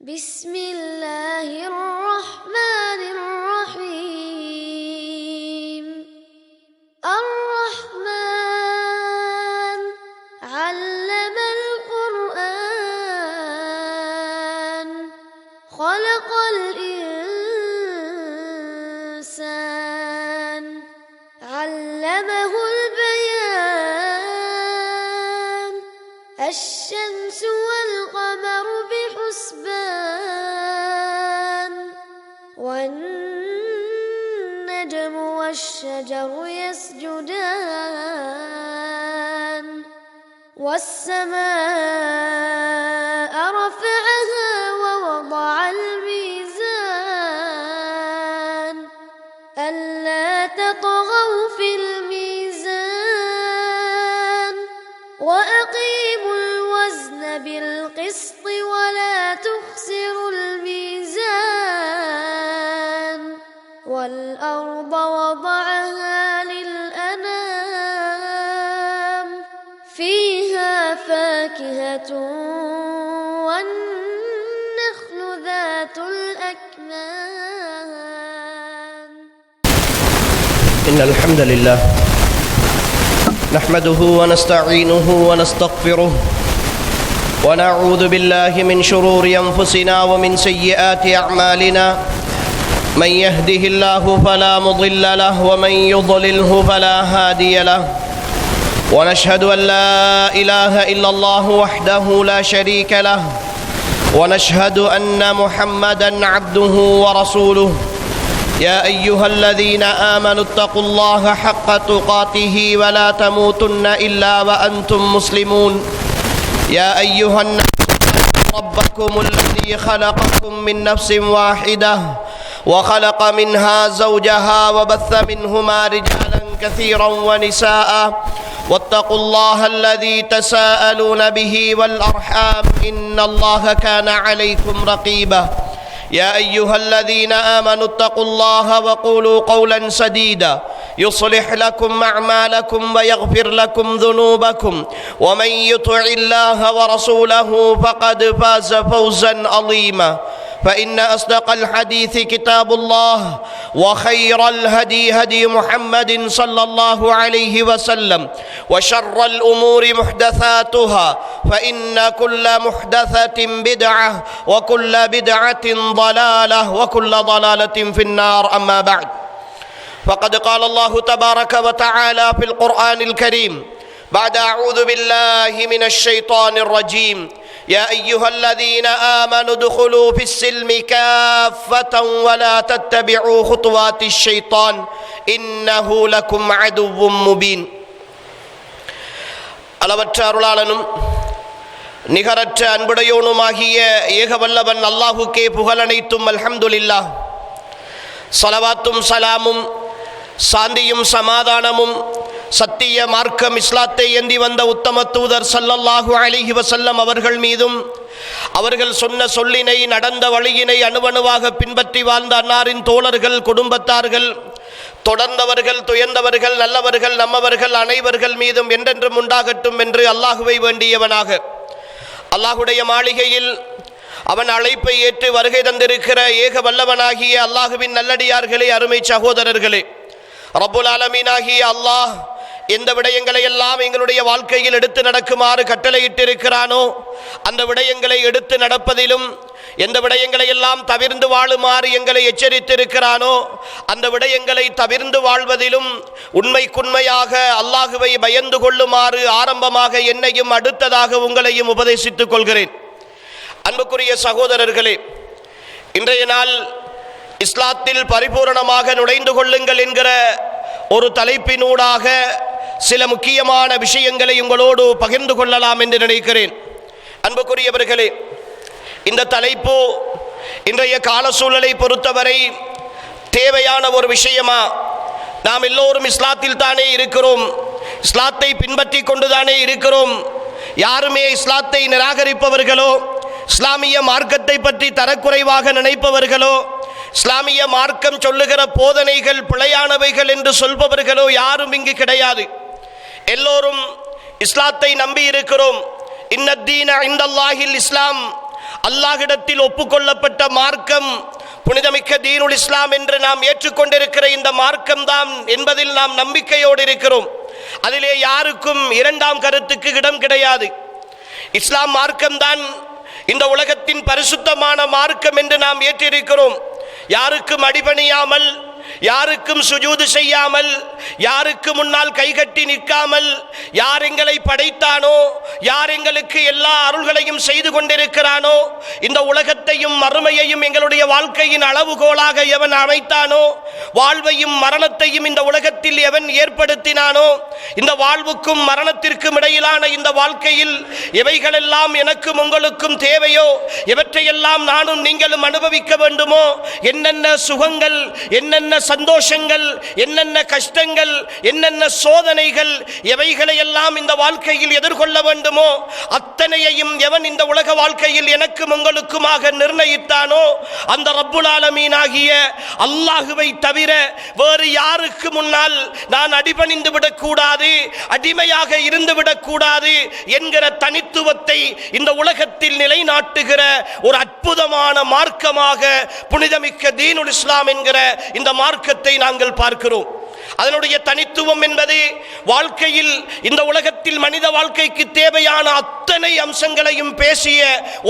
بسم الله الرحمن الرحيم الرحمن علم القرآن خلق الإنسان علمه البيان الشمس والقمر بحسبان والنجم والشجر يسجدان والسماء رفعها ووضع الميزان ألا تطغوا في الميزان وأقيموا الوزن بالقسط ولا تخسروا الميزان والأرض وضعها للأنام فيها فاكهة والنخل ذات الأكمام. إن الحمد لله نحمده ونستعينه ونستغفره ونعوذ بالله من شرور أنفسنا ومن سيئات أعمالنا من يهده الله فلا مضل له ومن يضلله فلا هادي له ونشهد أن لا إله إلا الله وحده لا شريك له ونشهد أن محمدًا عبده ورسوله يا أيها الذين آمنوا اتقوا الله حق تقاته ولا تموتن إلا وأنتم مسلمون يا أيها الناس ربكم الذي خلقكم من نفس واحدة وخلق منها زوجها وبث منهما رجالا كثيرا ونساء واتقوا الله الذي تساءلون به والأرحام إن الله كان عليكم رقيبا يا أيها الذين آمنوا اتقوا الله وقولوا قولا سديدا يصلح لكم أعمالكم ويغفر لكم ذنوبكم ومن يطع الله ورسوله فقد فاز فوزا عظيما فإن أصدق الحديث كتاب الله وخير الهدي هدي محمد صلى الله عليه وسلم وشر الأمور محدثاتها فإن كل محدثة بدعة وكل بدعة ضلالة وكل ضلالة في النار أما بعد فقد قال الله تبارك وتعالى في القرآن الكريم بعد أعوذ بالله من الشيطان الرجيم يا أيها الذين آمنوا ادخلوا في السلم كافة ولا تتبعوا خطوات الشيطان إنه لكم عدو مبين. அளவற்ற அருளாளனும் நிகரற்ற அன்புடையோனுமாகிய ஏகவல்லவன் அல்லாஹுக்கே புகழனைத்தும் அல்ஹம்துலில்லாஹ். ஸலவாத்தும் சலாமும் சாந்தியும் சமாதானமும் சத்திய மார்க்கம் இஸ்லாத்தை ஏந்தி வந்த உத்தம தூதர் ஸல்லல்லாஹு அலைஹி வஸல்லம் அவர்கள் மீதும் அவர்கள் சொன்ன சொல்லினை நடந்த வழியினை அணுவணுவாக பின்பற்றி வாழ்ந்த அன்னாரின் தோழர்கள் குடும்பத்தார்கள் தொடர்ந்தவர்கள் துயர்ந்தவர்கள் நல்லவர்கள் நம்மவர்கள் அனைவர்கள் மீதும் என்றென்றும் உண்டாகட்டும் என்று அல்லாஹுவை வேண்டியவனாக அல்லாஹுடைய மாளிகையில் அவன் அழைப்பை ஏற்று வருகை தந்திருக்கிற ஏக வல்லவனாகிய அல்லாஹுவின் நல்லடியார்களே, அருமை சகோதரர்களே, ரப்புல் ஆலமீனாகிய அல்லாஹ் எந்த விடயங்களை எல்லாம் எங்களுடைய வாழ்க்கையில் எடுத்து நடக்குமாறு கட்டளையிட்டிருக்கிறானோ அந்த விடயங்களை எடுத்து நடப்பதிலும் எந்த விடயங்களை எல்லாம் தவிர்ந்து வாழுமாறு எங்களை எச்சரித்திருக்கிறானோ அந்த விடயங்களை தவிர்ந்து வாழ்வதிலும் உண்மைக்குண்மையாக அல்லாஹுவை பயந்து கொள்ளுமாறு ஆரம்பமாக என்னையும் அடுத்ததாக உங்களையும் உபதேசித்துக் கொள்கிறேன். அன்புக்குரிய சகோதரர்களே, இன்றைய நாள் இஸ்லாத்தில் பரிபூரணமாக நுழைந்து கொள்ளுங்கள் என்கிற ஒரு தலைப்பினூடாக சில முக்கியமான விஷயங்களை உங்களோடு பகிர்ந்து கொள்ளலாம் என்று நினைக்கிறேன். அன்புக்குரியவர்களே, இந்த தலைப்பு இன்றைய கால சூழலை பொறுத்தவரை தேவையான ஒரு விஷயமா? நாம் எல்லோரும் இஸ்லாத்தில் தானே இருக்கிறோம், இஸ்லாத்தை பின்பற்றி கொண்டுதானே இருக்கிறோம். யாருமே இஸ்லாத்தை நிராகரிப்பவர்களோ இஸ்லாமிய மார்க்கத்தை பற்றி தரக்குறைவாக நினைப்பவர்களோ இஸ்லாமிய மார்க்கம் சொல்லுகிற போதனைகள் பிழையானவைகள் என்று சொல்பவர்களோ யாரும் இங்கு கிடையாது. எல்லோரும் இஸ்லாத்தை நம்பி இருக்கிறோம். இன்னத்தீன இந்தல்லாஹில் இஸ்லாம், அல்லாஹ்விடத்தில் ஒப்புக்கொள்ளப்பட்ட மார்க்கம் புனிதமிக்க தீனுல் இஸ்லாம் என்று நாம் ஏற்றுக்கொண்டிருக்கிற இந்த மார்க்கம் தான் என்பதில் நாம் நம்பிக்கையோடு இருக்கிறோம். அதிலே யாருக்கும் இரண்டாம் கருத்துக்கு இடம் கிடையாது. இஸ்லாம் மார்க்கம்தான் இந்த உலகத்தின் பரிசுத்தமான மார்க்கம் என்று நாம் ஏற்றிருக்கிறோம். யாருக்கும் அடிபணியாமல், யாருக்கும் சுஜூது செய்யாமல், யாருக்கு முன்னால் கைகட்டி நிற்காமல், யார் எங்களை படைத்தானோ, யார் எங்களுக்கு எல்லா அருள்களையும் செய்து கொண்டிருக்கிறானோ, இந்த உலகத்தையும் மறுமையையும் எங்களுடைய வாழ்க்கையின் அளவுகோலாக எவன் அமைத்தானோ, வாழ்வையும் மரணத்தையும் இந்த உலகத்தில் எவன் ஏற்படுத்தினானோ, இந்த வாழ்வுக்கும் மரணத்திற்கும் இடையிலான இந்த வாழ்க்கையில் எவைகளெல்லாம் எனக்கும் உங்களுக்கும் தேவையோ, எவற்றையெல்லாம் நானும் நீங்களும் அனுபவிக்க வேண்டுமோ, என்னென்ன சுகங்கள், என்னென்ன சந்தோஷங்கள், என்னென்ன கஷ்டங்கள், என்னென்ன சோதனைகள், எவைகளை எல்லாம் இந்த வாழ்க்கையில் எதிர்கொள்ள வேண்டுமோ அத்தனையையும் எவன் இந்த உலக வாழ்க்கையில் எனக்கும் உங்களுக்குமாக நிர்ணயித்தானோ, அந்த ரப்புல் ஆலமீன் ஆகிய அல்லாஹுவை தவிர வேறு யாருக்கு முன்னால் நான் அடிபணிந்து விடக்கூடாது, அடிமையாக இருந்து விடக்கூடாது என்கிற தனித்துவத்தை இந்த உலகத்தில் நிலைநாட்டுகிற ஒரு அற்புதமான மார்க்கமாக புனிதமிக்க தீனுல் இஸ்லாம் என்கிற இந்த மார்க்கத்தை நாங்கள் பார்க்கிறோம். அதனுடைய தனித்துவம் என்பது வாழ்க்கையில் இந்த உலகத்தில் மனித வாழ்க்கைக்கு தேவையான அத்தனை அம்சங்களையும் பேசிய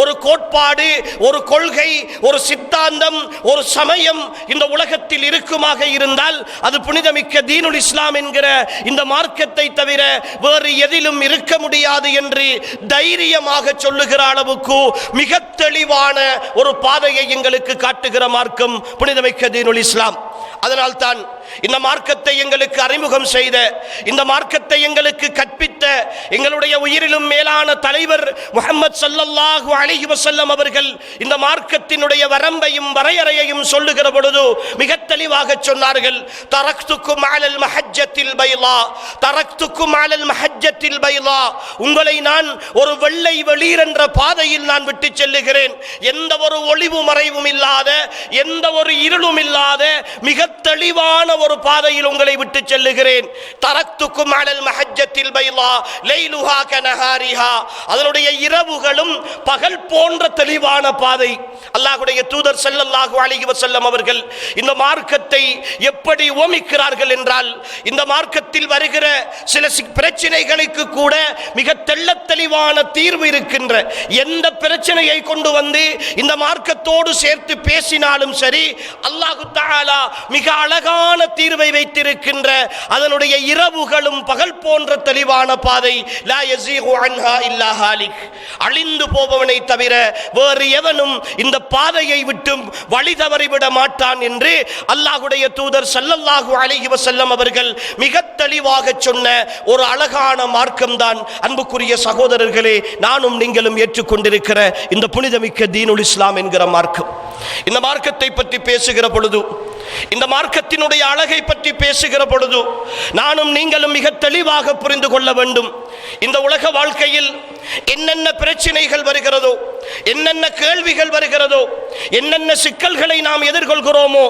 ஒரு கோட்பாடு, ஒரு கொள்கை, ஒரு சித்தாந்தம், ஒரு சமயம் இந்த உலகத்தில் இருக்குமாக இருந்தால் அது புனிதமிக்க தீனுல் இஸ்லாம் என்கிற இந்த மார்க்கத்தை தவிர வேறு எதிலும் இருக்க முடியாது என்று தைரியமாக சொல்லுகிற அளவுக்கு மிக தெளிவான ஒரு பாதையை எங்களுக்கு காட்டுகிற மார்க்கம் புனிதமிக்க தீனுல் இஸ்லாம். அதனால்தான் இந்த மார்க்கத்தை எங்களுக்கு அறிமுகம் செய்த, இந்த மார்க்கத்தை எங்களுக்கு கற்பித்த எங்களுடைய உயிரிலும் மேலான தலைவர் முஹம்மது ஸல்லல்லாஹு அலைஹி வஸல்லம் அவர்கள் இந்த மார்க்கத்தினுடைய வரம்பையும் வரையறையையும் சொல்லுகிற பொழுது மிக தெளிவாக சொன்னார்கள். தரக்துக்கும் அலல் மஹஜ்ஜத்தில் பைலா, தரக்துக்கும் அலல் மஹஜ்ஜத்தில் பைலா, உங்களை நான் ஒரு வெள்ளை வெளிர் என்ற பாதையில் நான் விட்டு செல்லுகிறேன். எந்த ஒரு ஒளிவு மறைவும் இல்லாத, எந்த ஒரு இருளும் இல்லாத மிக தெளிவான ஒரு பாதையில் உங்களை விட்டு செல்லுகிறேன். தரக்துக்கும் அலல் மஹஜ்ஜத்தில் பைலா லைலுஹா கனஹாரிஹா, அதனுடைய இரவுகளும் பகல் போன்ற தெளிவான பாதை. அல்லாஹ்வுடைய தூதர் ஸல்லல்லாஹு அலைஹி வஸல்லம் அவர்கள் இந்த மார்க்கத்தை எப்படி ஓமிக்கிறார்கள் என்றால், இந்த மார்க்கத்தில் வருகிற சில பிரச்சனைகளுக்கு கூட மிக தெள்ளத் தெளிவான தீர்வு இருக்கின்ற, எந்த பிரச்சனையை கொண்டு வந்து இந்த மார்க்கத்தோடு சேர்த்து பேசினாலும் சரி, அல்லாஹ் தஆலா மிக அழகான தீர்வை வைத்திருக்கின்ற அதனுடைய இரவுகளும் பகல் போன்ற தெளிவான பாதை. லா யஸீகு அன்ஹா இல்லா ஹாலிக், அழிந்து போபவனை தவிர வேறு எவனும் இந்த பாதையை விட்டு வழி தவறிவிட மாட்டான் என்று அல்லாஹ்வுடைய தூதர் ஸல்லல்லாஹு அலைஹி வஸல்லம் அவர்கள் மிக தெளிவாக சொன்ன ஒரு அழகான மார்க்கம்தான் அன்புக்குரிய சகோதரர்களே நானும் நீங்களும் ஏற்றுக்கொண்டிருக்கிற இந்த புனிதமிக்க தீனுல் இஸ்லாம் என்கிற மார்க்கம். இந்த மார்க்கத்தை பற்றி பேசுகிற பொழுது, இந்த மார்க்கத்தினுடைய அழகை பற்றி பேசுகிற பொழுது நானும் நீங்களும் மிக தெளிவாக புரிந்து கொள்ள வேண்டும். இந்த உலக வாழ்க்கையில் என்னென்ன பிரச்சனைகள் வருகிறதோ, என்னென்ன கேள்விகள் வருகிறதோ, என்னென்ன சிக்கல்களை நாம் எதிர்கொள்கிறோமோ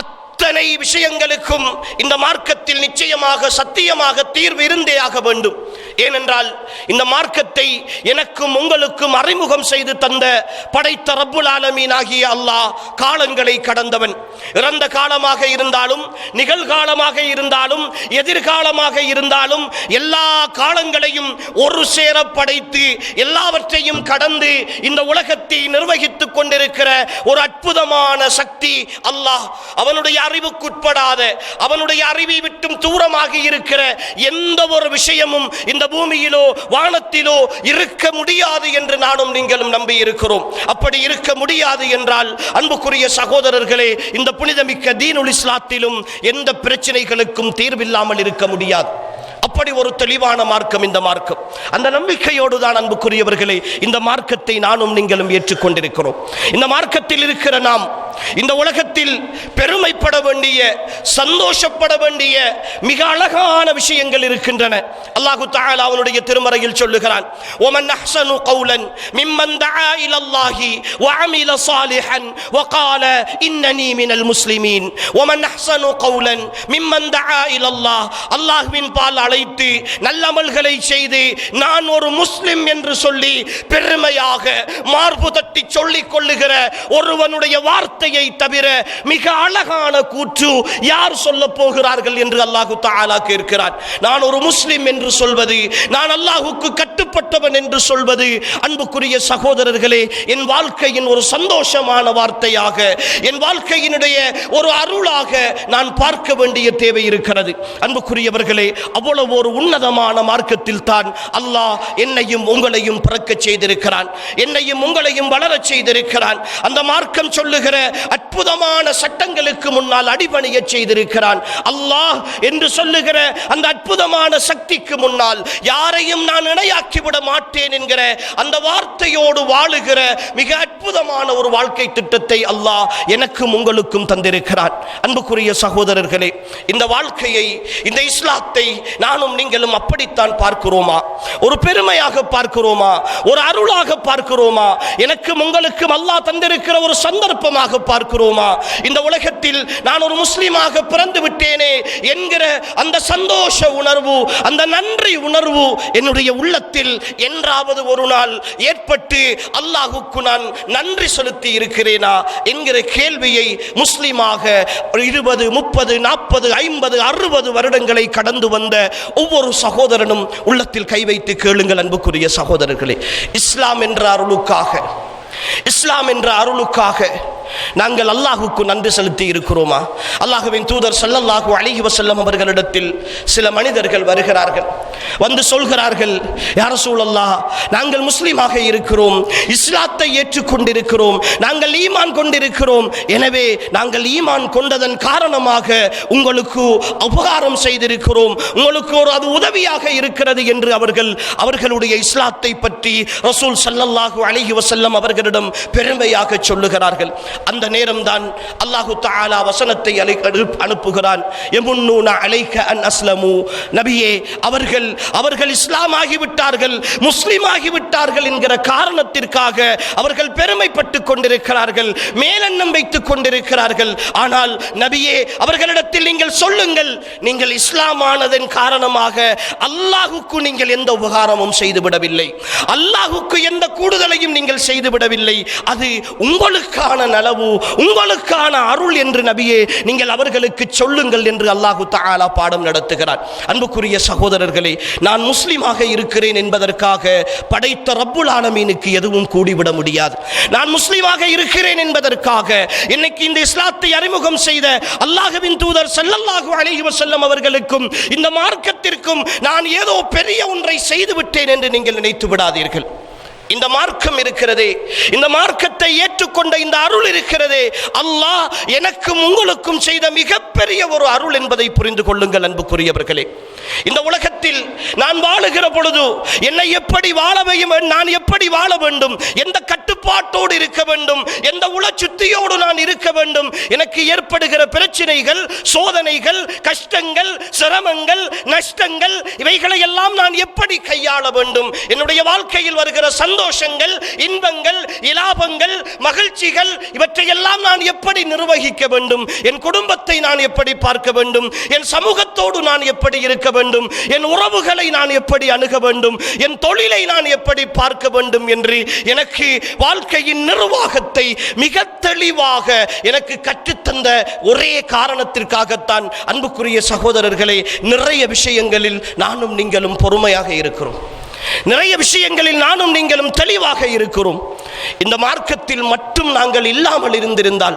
அத்தனை விஷயங்களுக்கும் இந்த மார்க்கத்தில் நிச்சயமாக சத்தியமாக தீர்வு இருந்தே ஆக வேண்டும். ஏனென்றால் இந்த மார்க்கத்தை எனக்கும் உங்களுக்கும் அறிமுகம் செய்து தந்த படைத்த ரப்புல் ஆலமீன் ஆகிய அல்லாஹ் காலங்களை கடந்தவன். இறந்த காலமாக இருந்தாலும், நிகழ்காலமாக இருந்தாலும், எதிர்காலமாக இருந்தாலும் எல்லா காலங்களையும் ஒரு சேர படைத்து எல்லாவற்றையும் கடந்து இந்த உலகத்தை நிர்வகித்துக் கொண்டிருக்கிற ஒரு அற்புதமான சக்தி அல்லாஹ். அவனுடைய அறிவுக்குட்படாத, அவனுடைய அறிவை விட்டும் தூரமாக இருக்கிற எந்த ஒரு விஷயமும் இந்த பூமியிலோ வானத்திலோ இருக்க முடியாது என்று நானும் நீங்களும் நம்பி இருக்கிறோம். அப்படி இருக்க முடியாது என்றால் அன்புக்குரிய சகோதரர்களே, இந்த புனிதமிக்க தீனுல் இஸ்லாத்திலும் எந்த பிரச்சனைகளுக்கும் தீர்வில்லாமல் இருக்க முடியாது. அப்படி ஒரு தெளிவான மார்க்கம் இந்த மார்க்கம். அந்த நம்பிக்கையோடு தான் அன்புக்குரியவர்களே இந்த மார்க்கத்தை நானும் நீங்களும் ஏற்றுக்கொண்டிருக்கிறோம். இந்த மார்க்கத்தில் இருக்கிற நாம் இந்த உலகத்தில் பெருமைப்பட வேண்டிய, சந்தோஷப்பட வேண்டிய மிக அழகான விஷயங்கள் இருக்கின்றன. அல்லாஹு தஆலா அவனுடைய திருமறையில் சொல்லுகிறான், وَمَنْ أَحْسَنُ قَوْلًا مِمَّنْ دَعَا إِلَى اللَّهِ وَعَمِلَ صَالِحًا وَقَالَ إِنَّنِي مِنَ الْمُسْلِمِينَ. وَمَنْ أَحْسَنُ قَوْلًا مِمَّنْ دَعَا إِلَى اللَّهِ, அல்லாஹ்வின் பால் அழைத்து நல்லமல்களை செய்து நான் ஒரு முஸ்லிம் என்று சொல்லி பெருமையாக மார்பு தட்டி சொல்லிக் கொள்ளுகிற ஒருவனுடைய வார்த்தையை தவிர மிக அழகான கூற்று யார் சொல்ல போகிறார்கள் என்று அல்லாஹு தஆலா கேட்கிறான். நான் ஒரு முஸ்லிம் என்று சொல்வது, நான் அல்லாஹுக்கு கட்டுப்பட்டவன் என்று சொல்வது, அன்புக்குரிய சகோதரர்களே, என் வாழ்க்கையின் ஒரு சந்தோஷமான வார்த்தையாக, என் வாழ்க்கையினுடைய ஒரு அருளாக நான் பார்க்க வேண்டிய தேவை இருக்கிறது. அன்புக்குரியவர்களே, அவ்வளவு ஒரு உன்னதமான மார்க்கத்தில் தான் அல்லாஹ் என்னையும் உங்களையும் பிறக்க செய்திருக்கிறான், என்னையும் உங்களையும் வளரச் செய்திருக்கிறான். அந்த மார்க்கம் சொல்லுகிற அற்புதமான சட்டங்களுக்கு முன்னால் அடிபணிய செய்திருக்கிறான். அல்லாஹ் என்று சொல்லுகிற அந்த அற்புதமான சக்திக்கு முன்னால் யாரையும் நான் இணையாக்கிவிட மாட்டேன் என்கிற அந்த வார்த்தையோடு வாழுகிற மிக அற்புதமான ஒரு வாழ்க்கை திட்டத்தை அல்லாஹ் எனக்கும் உங்களுக்கும் தந்திருக்கிறான். அன்புக்குரிய சகோதரர்களே, இந்த வாழ்க்கையை, இந்த இஸ்லாத்தை நானும் நீங்களும் அப்படித்தான் பார்க்கிறோமா? ஒரு பெருமையாக பார்க்கிறோமா? ஒரு அருளாக பார்க்கிறோமா? எனக்கும் உங்களுக்கும் அல்லாஹ் தந்திருக்கிற ஒரு சந்தர்ப்பமாக பார்க்கிறோமா? இந்த உலகத்தில் நான் ஒரு முஸ்லிமாக பிறந்து விட்டேனே என்கிற அந்த சந்தோஷ உணர்வு, அந்த நன்றி உணர்வு என்னுடைய உள்ளத்தில் என்றாவது ஒரு நாள் ஏற்பட்டு அல்லாஹுக்கு நான் நன்றி செலுத்தி இருக்கிறேனா என்கிற கேள்வியை முஸ்லிமாக 20, 30, 40, 50, 60 வருடங்களை கடந்து வந்த ஒவ்வொரு சகோதரனும் உள்ளத்தில் கை வைத்து கேளுங்கள். அன்புக்குரிய சகோதரர்களே, இஸ்லாம் என்ற அருளுக்காக, இஸ்லாம் என்ற அருளுக்காக நாங்கள் அல்லாஹுக்கு நன்றி செலுத்தி இருக்கிறோமா? அல்லாஹ்வின் தூதர் ஸல்லல்லாஹு அலைஹி வஸல்லம் அவர்களிடத்தில் சில மனிதர்கள் வருகிறார்கள், வந்து சொல்கிறார்கள், யா ரசூலல்லாஹ், நாங்கள் முஸ்லிமாக இருக்கிறோம், இஸ்லாத்தை ஏற்றுக்கொண்டிருக்கிறோம், நாங்கள் ஈமான் கொண்டிருக்கிறோம், எனவே நாங்கள் ஈமான் கொண்டதன் காரணமாக உங்களுக்கு உபகாரம் செய்திருக்கிறோம், உங்களுக்கு ஒரு அது உதவியாக இருக்கிறது என்று அவர்களுடைய இஸ்லாத்தை பற்றி ரசூல் ஸல்லல்லாஹு அலைஹி வஸல்லம் அவர்களிடம் பெருமையாக சொல்லுகிறார்கள். அந்த நேரம்தான் அல்லாஹு தஆலா வசனத்தை அனுப்புகிறான். யமுன்னூன அலைக அன் அஸ்லமு, நபியே, அவர்கள் இஸ்லாம் ஆகிவிட்டார்கள், முஸ்லிம் ஆகிவிட்டார்கள் என்கிற காரணத்திற்காக அவர்கள் பெருமைப்பட்டு கொண்டிருக்கிறார்கள், மேலெண்ணம் வைத்துக் கொண்டிருக்கிறார்கள். ஆனால் நபியே, அவர்களிடத்தில் நீங்கள் சொல்லுங்கள், நீங்கள் இஸ்லாம் ஆனதன் காரணமாக அல்லாஹுக்கு நீங்கள் எந்த உபகாரமும் செய்துவிடவில்லை, அல்லாஹுக்கு எந்த கூடுதலையும் நீங்கள் செய்துவிடவில்லை, அது உங்களுக்கான நலவு, உங்களுக்கான அருள் என்று நபியே நீங்கள் அவர்களுக்கு சொல்லுங்கள் என்று அல்லாஹு தஆலா பாடம் நடத்துகிறார். அன்புக்குரிய சகோதரர்களே, நான் முஸ்லிமாக இருக்கிறேன் என்பதற்காக படைத்த ரப்புல் ஆலமீனுக்கு எதுவும் கூடிவிட முடியாது. நான் முஸ்லிமாக இருக்கிறேன் என்பதற்காக இன்னைக்கு இந்த இஸ்லாத்தை அறிமுகம் செய்த அல்லாஹ்வின் தூதர் ஸல்லல்லாஹு அலைஹி வஸல்லம் அவர்களுக்கும் இந்த மார்க்கத்திற்கும் நான் ஏதோ பெரிய ஒன்றை செய்து விட்டேன் என்று நீங்கள் நினைத்து விடாதீர்கள். இந்த மார்க்கம் இருக்கிறதே, இந்த மார்க்கத்தை ஏற்றுக்கொண்ட இந்த அருள் இருக்கிறதே, அல்லாஹ் எனக்கும் உங்களுக்கும் செய்த மிகப்பெரிய ஒரு அருள் என்பதை புரிந்து கொள்ளுங்கள். அன்புக்குரியவர்களே, இந்த உலகத்தில் நான் வாழுகிற பொழுது என்னை எப்படி வாழ வேண்டும், நான் எப்படி வாழ வேண்டும், எந்த கட்டுப்பாட்டோடு இருக்க வேண்டும், எந்த உள சுத்தியோடு நான் இருக்க வேண்டும், எனக்கு ஏற்படுகிற பிரச்சனைகள், சோதனைகள், கஷ்டங்கள், சிரமங்கள், நஷ்டங்கள், இவைகளை எல்லாம் நான் எப்படி கையாள வேண்டும், என்னுடைய வாழ்க்கையில் வருகிற சந்தோஷங்கள், இன்பங்கள், இலாபங்கள், மகிழ்ச்சிகள், இவற்றையெல்லாம் நான் எப்படி நிர்வகிக்க வேண்டும், என் குடும்பத்தை நான் எப்படி பார்க்க வேண்டும், என் சமூகத்தோடு நான் எப்படி இருக்க வேண்டும், என் உறவுகளை நான் எப்படி அணுக வேண்டும், என் தொழிலை நான் எப்படி பார்க்க வேண்டும் என்று எனக்கு வாழ்க்கையின் நிர்வாகத்தை மிக தெளிவாக எனக்கு கற்றுத்தந்த ஒரே காரணத்திற்காகத்தான் அன்புக்குரிய சகோதரர்களே, நிறைய விஷயங்களில் நானும் நீங்களும் பொறுமையாக இருக்கிறோம், நிறைய விஷயங்களில் நானும் நீங்களும் தெளிவாக இருக்கிறோம். இந்த மார்க்கத்தில் மட்டும் நாங்கள் இல்லாமல் இருந்திருந்தால்,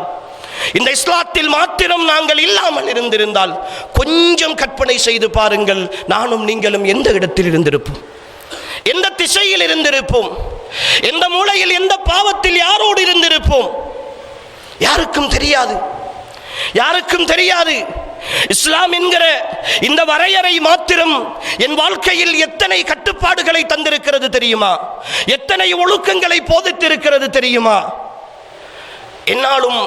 இந்த இஸ்லாத்தில் மாத்திரம் நாங்கள் இல்லாமல் இருந்திருந்தால், கொஞ்சம் கற்பனை செய்து பாருங்கள், நானும் நீங்களும் எந்த இடத்தில் இருந்திருப்போம், எந்த திசையில் இருந்திருப்போம், எந்த மூலையில், எந்த பாவத்தில் யாரோடு இருந்திருப்போம்? யாருக்கும் தெரியாது, யாருக்கும் தெரியாது. இஸ்லாம் என்கிற இந்த வரையறை மாத்திரம் என் வாழ்க்கையில் எத்தனை கட்டுப்பாடுகளை தந்திருக்கிறது தெரியுமா? எத்தனை ஒழுக்கங்களை போதித்திருக்கிறது தெரியுமா? என்னாலும்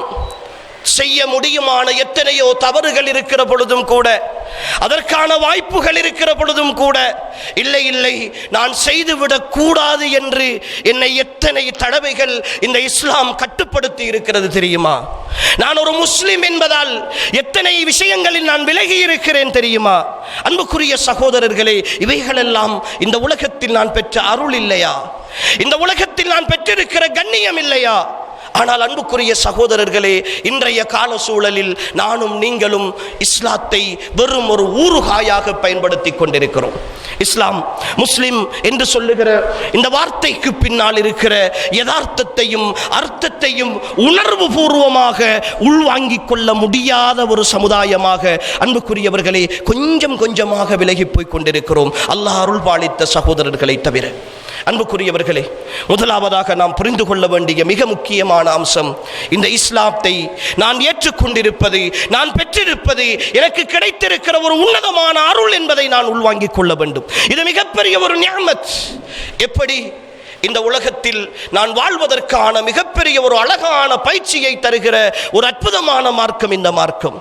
செய்ய முடியுமான எத்தனையோ தவறுகள் இருக்கிற பொழுதும் கூட, அதற்கான வாய்ப்புகள் இருக்கிற பொழுதும் கூட, இல்லை இல்லை நான் செய்துவிடக் கூடாது என்று என்னை எத்தனை தடவைகள் இந்த இஸ்லாம் கட்டுப்படுத்தி இருக்கிறது தெரியுமா? நான் ஒரு முஸ்லிம் என்பதால் எத்தனை விஷயங்களில் நான் விலகி இருக்கிறேன் தெரியுமா? அன்புக்குரிய சகோதரர்களே, இவைகளெல்லாம் இந்த உலகத்தில் நான் பெற்ற அருள் இல்லையா? இந்த உலகத்தில் நான் பெற்றிருக்கிற கண்ணியம் இல்லையா? ஆனால் அன்புக்குரிய சகோதரர்களே, இன்றைய கால சூழலில் நானும் நீங்களும் இஸ்லாத்தை வெறும் ஒரு ஊறுகாயாக பயன்படுத்தி கொண்டிருக்கிறோம். இஸ்லாம், முஸ்லிம் என்று சொல்லுகிற இந்த வார்த்தைக்கு பின்னால் இருக்கிற யதார்த்தத்தையும் அர்த்தத்தையும் உணர்வு பூர்வமாக உள்வாங்கிக் கொள்ள முடியாத ஒரு சமுதாயமாக அன்புக்குரியவர்களே கொஞ்சம் கொஞ்சமாக விலகி போய் கொண்டிருக்கிறோம், அல்லாஹ் அருள் பாலித்த சகோதரர்களை தவிர. அன்புக்குரியவர்களே, முதலாவதாக நாம் புரிந்து கொள்ள வேண்டிய மிக முக்கியமான அம்சம், இந்த இஸ்லாத்தை நான் ஏற்றுக்கொண்டிருப்பது, நான் பெற்றிருப்பது, எனக்கு கிடைத்திருக்கிற ஒரு உன்னதமான அருள் என்பதை நான் உள்வாங்கிக் கொள்ள வேண்டும். இது மிகப்பெரிய ஒரு நிஅமத். எப்படி இந்த உலகத்தில் நான் வாழ்வதற்கான மிகப்பெரிய ஒரு அழகான பயிற்சியை தருகிற ஒரு அற்புதமான மார்க்கம் இந்த மார்க்கம்.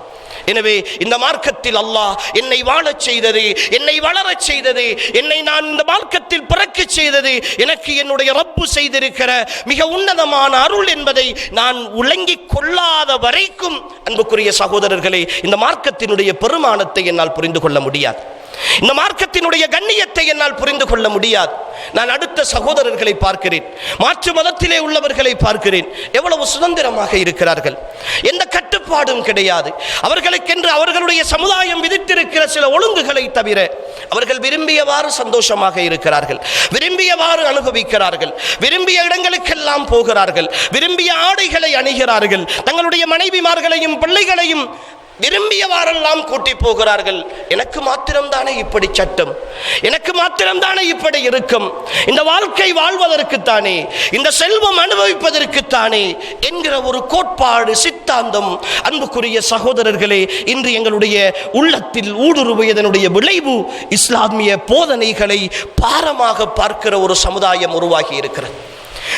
எனவே இந்த மார்க்கத்தில் அல்லாஹ் என்னை வாழச் செய்தது, என்னை வளரச் செய்தது, என்னை நான் இந்த மார்க்கத்தில் பிறக்கச் செய்தது எனக்கு என்னுடைய ரப்பு செய்திருக்கிற மிக உன்னதமான அருள் என்பதை நான் விளங்கிக் கொள்ளாத வரைக்கும் அன்புக்குரிய சகோதரர்களே, இந்த மார்க்கத்தினுடைய பெருமானத்தை என்னால் புரிந்து கொள்ள முடியாது. இந்த மார்க்கத்தினுடைய கண்ணியத்தை என்னால் புரிந்து கொள்ள முடியாது. நான் அடுத்த சகோதரர்களை பார்க்கிறேன், மாற்று மதத்திலே உள்ளவர்களை பார்க்கிறேன். எவ்வளவு சுதந்திரமாக இருக்கிறார்கள், எந்த கட்டுப்பாடும் கிடையாது. அவர்களுக்கென்று அவர்களுடைய சமுதாயம் விதித்திருக்கிற சில ஒழுங்குகளை தவிர அவர்கள் விரும்பியவாறு சந்தோஷமாக இருக்கிறார்கள், விரும்பியவாறு அனுபவிக்கிறார்கள், விரும்பிய இடங்களுக்கெல்லாம் போகிறார்கள், விரும்பிய ஆடைகளை அணிகிறார்கள், தங்களுடைய மனைவிமார்களையும் பிள்ளைகளையும் விரும்பியவாறெல்லாம் கூட்டி போகிறார்கள். எனக்கு மாத்திரம்தானே இப்படி சட்டம், எனக்கு மாத்திரம்தானே இப்படி இருக்கும், இந்த வாழ்க்கை வாழ்வதற்குத்தானே, இந்த செல்வம் அனுபவிப்பதற்குத்தானே என்கிற ஒரு கோட்பாடு, சித்தாந்தம் அன்புக்குரிய சகோதரர்களே இன்று எங்களுடைய உள்ளத்தில் ஊடுருவியதனுடைய விளைவு இஸ்லாமிய போதனைகளை பாரமாக பார்க்கிற ஒரு சமுதாயம் உருவாகி இருக்கிறது.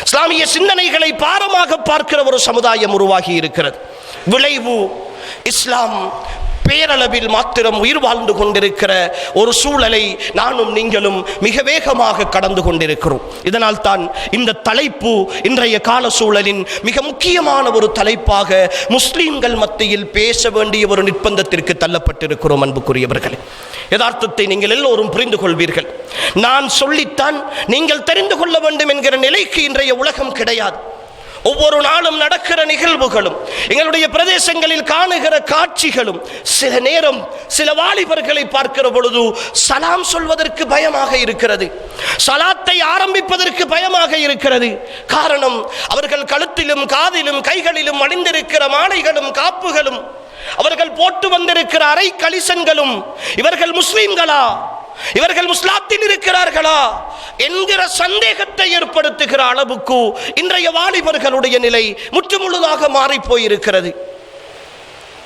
இஸ்லாமிய சிந்தனைகளை பாரமாக பார்க்கிற ஒரு சமுதாயம் உருவாகி இருக்கிறது. விளைவு இஸ்லாம் பேரளவில் மாத்திரம் உயிர் வாழ்ந்து கொண்டிருக்கிற ஒரு சூழலை நானும் நீங்களும் மிக வேகமாக கடந்து கொண்டிருக்கிறோம். இதனால் தான் இந்த தலைப்பு இன்றைய கால சூழலின் மிக முக்கியமான ஒரு தலைப்பாக முஸ்லிம்கள் மத்தியில் பேச வேண்டிய ஒரு நிர்பந்தத்திற்கு தள்ளப்பட்டிருக்கிறோம். அன்புக்குரியவர்களே, யதார்த்தத்தை நீங்கள் எல்லோரும் புரிந்து கொள்வீர்கள். நான் சொல்லித்தான் நீங்கள் தெரிந்து கொள்ள வேண்டும் என்கிற நிலைக்கு இன்றைய உலகம் கிடையாது. ஒவ்வொரு நாளும் நடக்கிற நிகழ்வுகளும், எங்களுடைய பிரதேசங்களில் காணுகிற காட்சிகளும், சில நேரம் சில வாலிபர்களை பார்க்கிற பொழுது சலாம் சொல்வதற்கு பயமாக இருக்கிறது, சலாத்தை ஆரம்பிப்பதற்கு பயமாக இருக்கிறது. காரணம், அவர்கள் கழுத்திலும் காதிலும் கைகளிலும் அணிந்திருக்கிற மாலைகளும் காப்புகளும், அவர்கள் போட்டு வந்திருக்கிற அரை கலிசன்களும் இவர்கள் முஸ்லிம்களா, இவர்கள் முஸ்லாத்தில் இருக்கிறார்களா என்கிற சந்தேகத்தை ஏற்படுத்துகிற அளவுக்கு இன்றைய வாலிபர்களுடைய நிலை முற்றுமுழுதாக மாறி போயிருக்கிறது.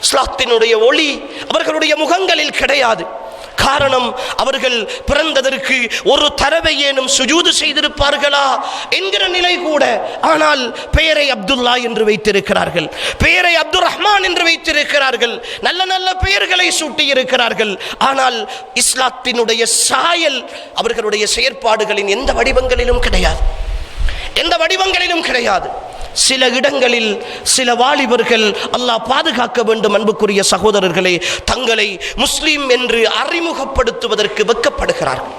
இஸ்லாத்தினுடைய ஒளி அவர்களுடைய முகங்களில் கிடையாது. காரணம், அவர்கள் பிறந்ததற்கு ஒரு தடவை ஏனும் சுஜூது செய்திருப்பார்களா என்கிற நிலை கூட. ஆனால் பெயரை அப்துல்லா என்று வைத்திருக்கிறார்கள், பெயரை அப்துல் ரஹ்மான் என்று வைத்திருக்கிறார்கள், நல்ல நல்ல பெயர்களை சூட்டி இருக்கிறார்கள். ஆனால் இஸ்லாத்தினுடைய சாயல் அவர்களுடைய செயற்பாடுகளின் எந்த வடிவங்களிலும் கிடையாது, எந்த வடிவங்களிலும் கிடையாது. சில இடங்களில் சில வாலிபர்கள், அல்லாஹ் பாதுகாக்க வேண்டும் அன்புக்குரிய சகோதரர்களே, தங்களை முஸ்லிம் என்று அறிமுகப்படுத்துவதற்கு வெட்கப்படுகிறார்கள்.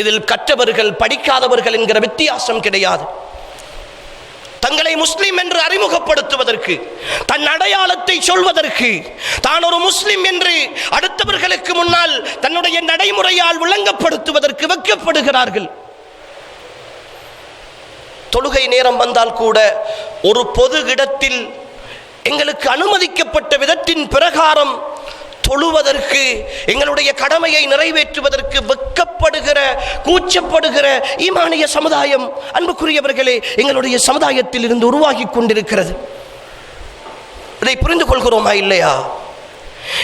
இதில் கற்றவர்கள் படிக்காதவர்கள் என்கிற வித்தியாசம் கிடையாது. தங்களை முஸ்லிம் என்று அறிமுகப்படுத்துவதற்கு, தன் அடையாளத்தை சொல்வதற்கு, தான் ஒரு முஸ்லிம் என்று அடுத்தவர்களுக்கு முன்னால் தன்னுடைய நடைமுறையால் விளங்கப்படுத்துவதற்கு வெட்கப்படுகிறார்கள். தொழுகை நேரம் வந்தால் கூட ஒரு பொது இடத்தில் எங்களுக்கு அனுமதிக்கப்பட்ட விதத்தின் பிரகாரம் தொழுவதற்கு, எங்களுடைய கடமையை நிறைவேற்றுவதற்கு வெட்கப்படுகிற, கூச்சப்படுகிற ஈமானிய சமுதாயம் அன்புக்குரியவர்களே எங்களுடைய சமுதாயத்தில் இருந்து உருவாகி கொண்டிருக்கிறது. இதை புரிந்து கொள்கிறோமா இல்லையா?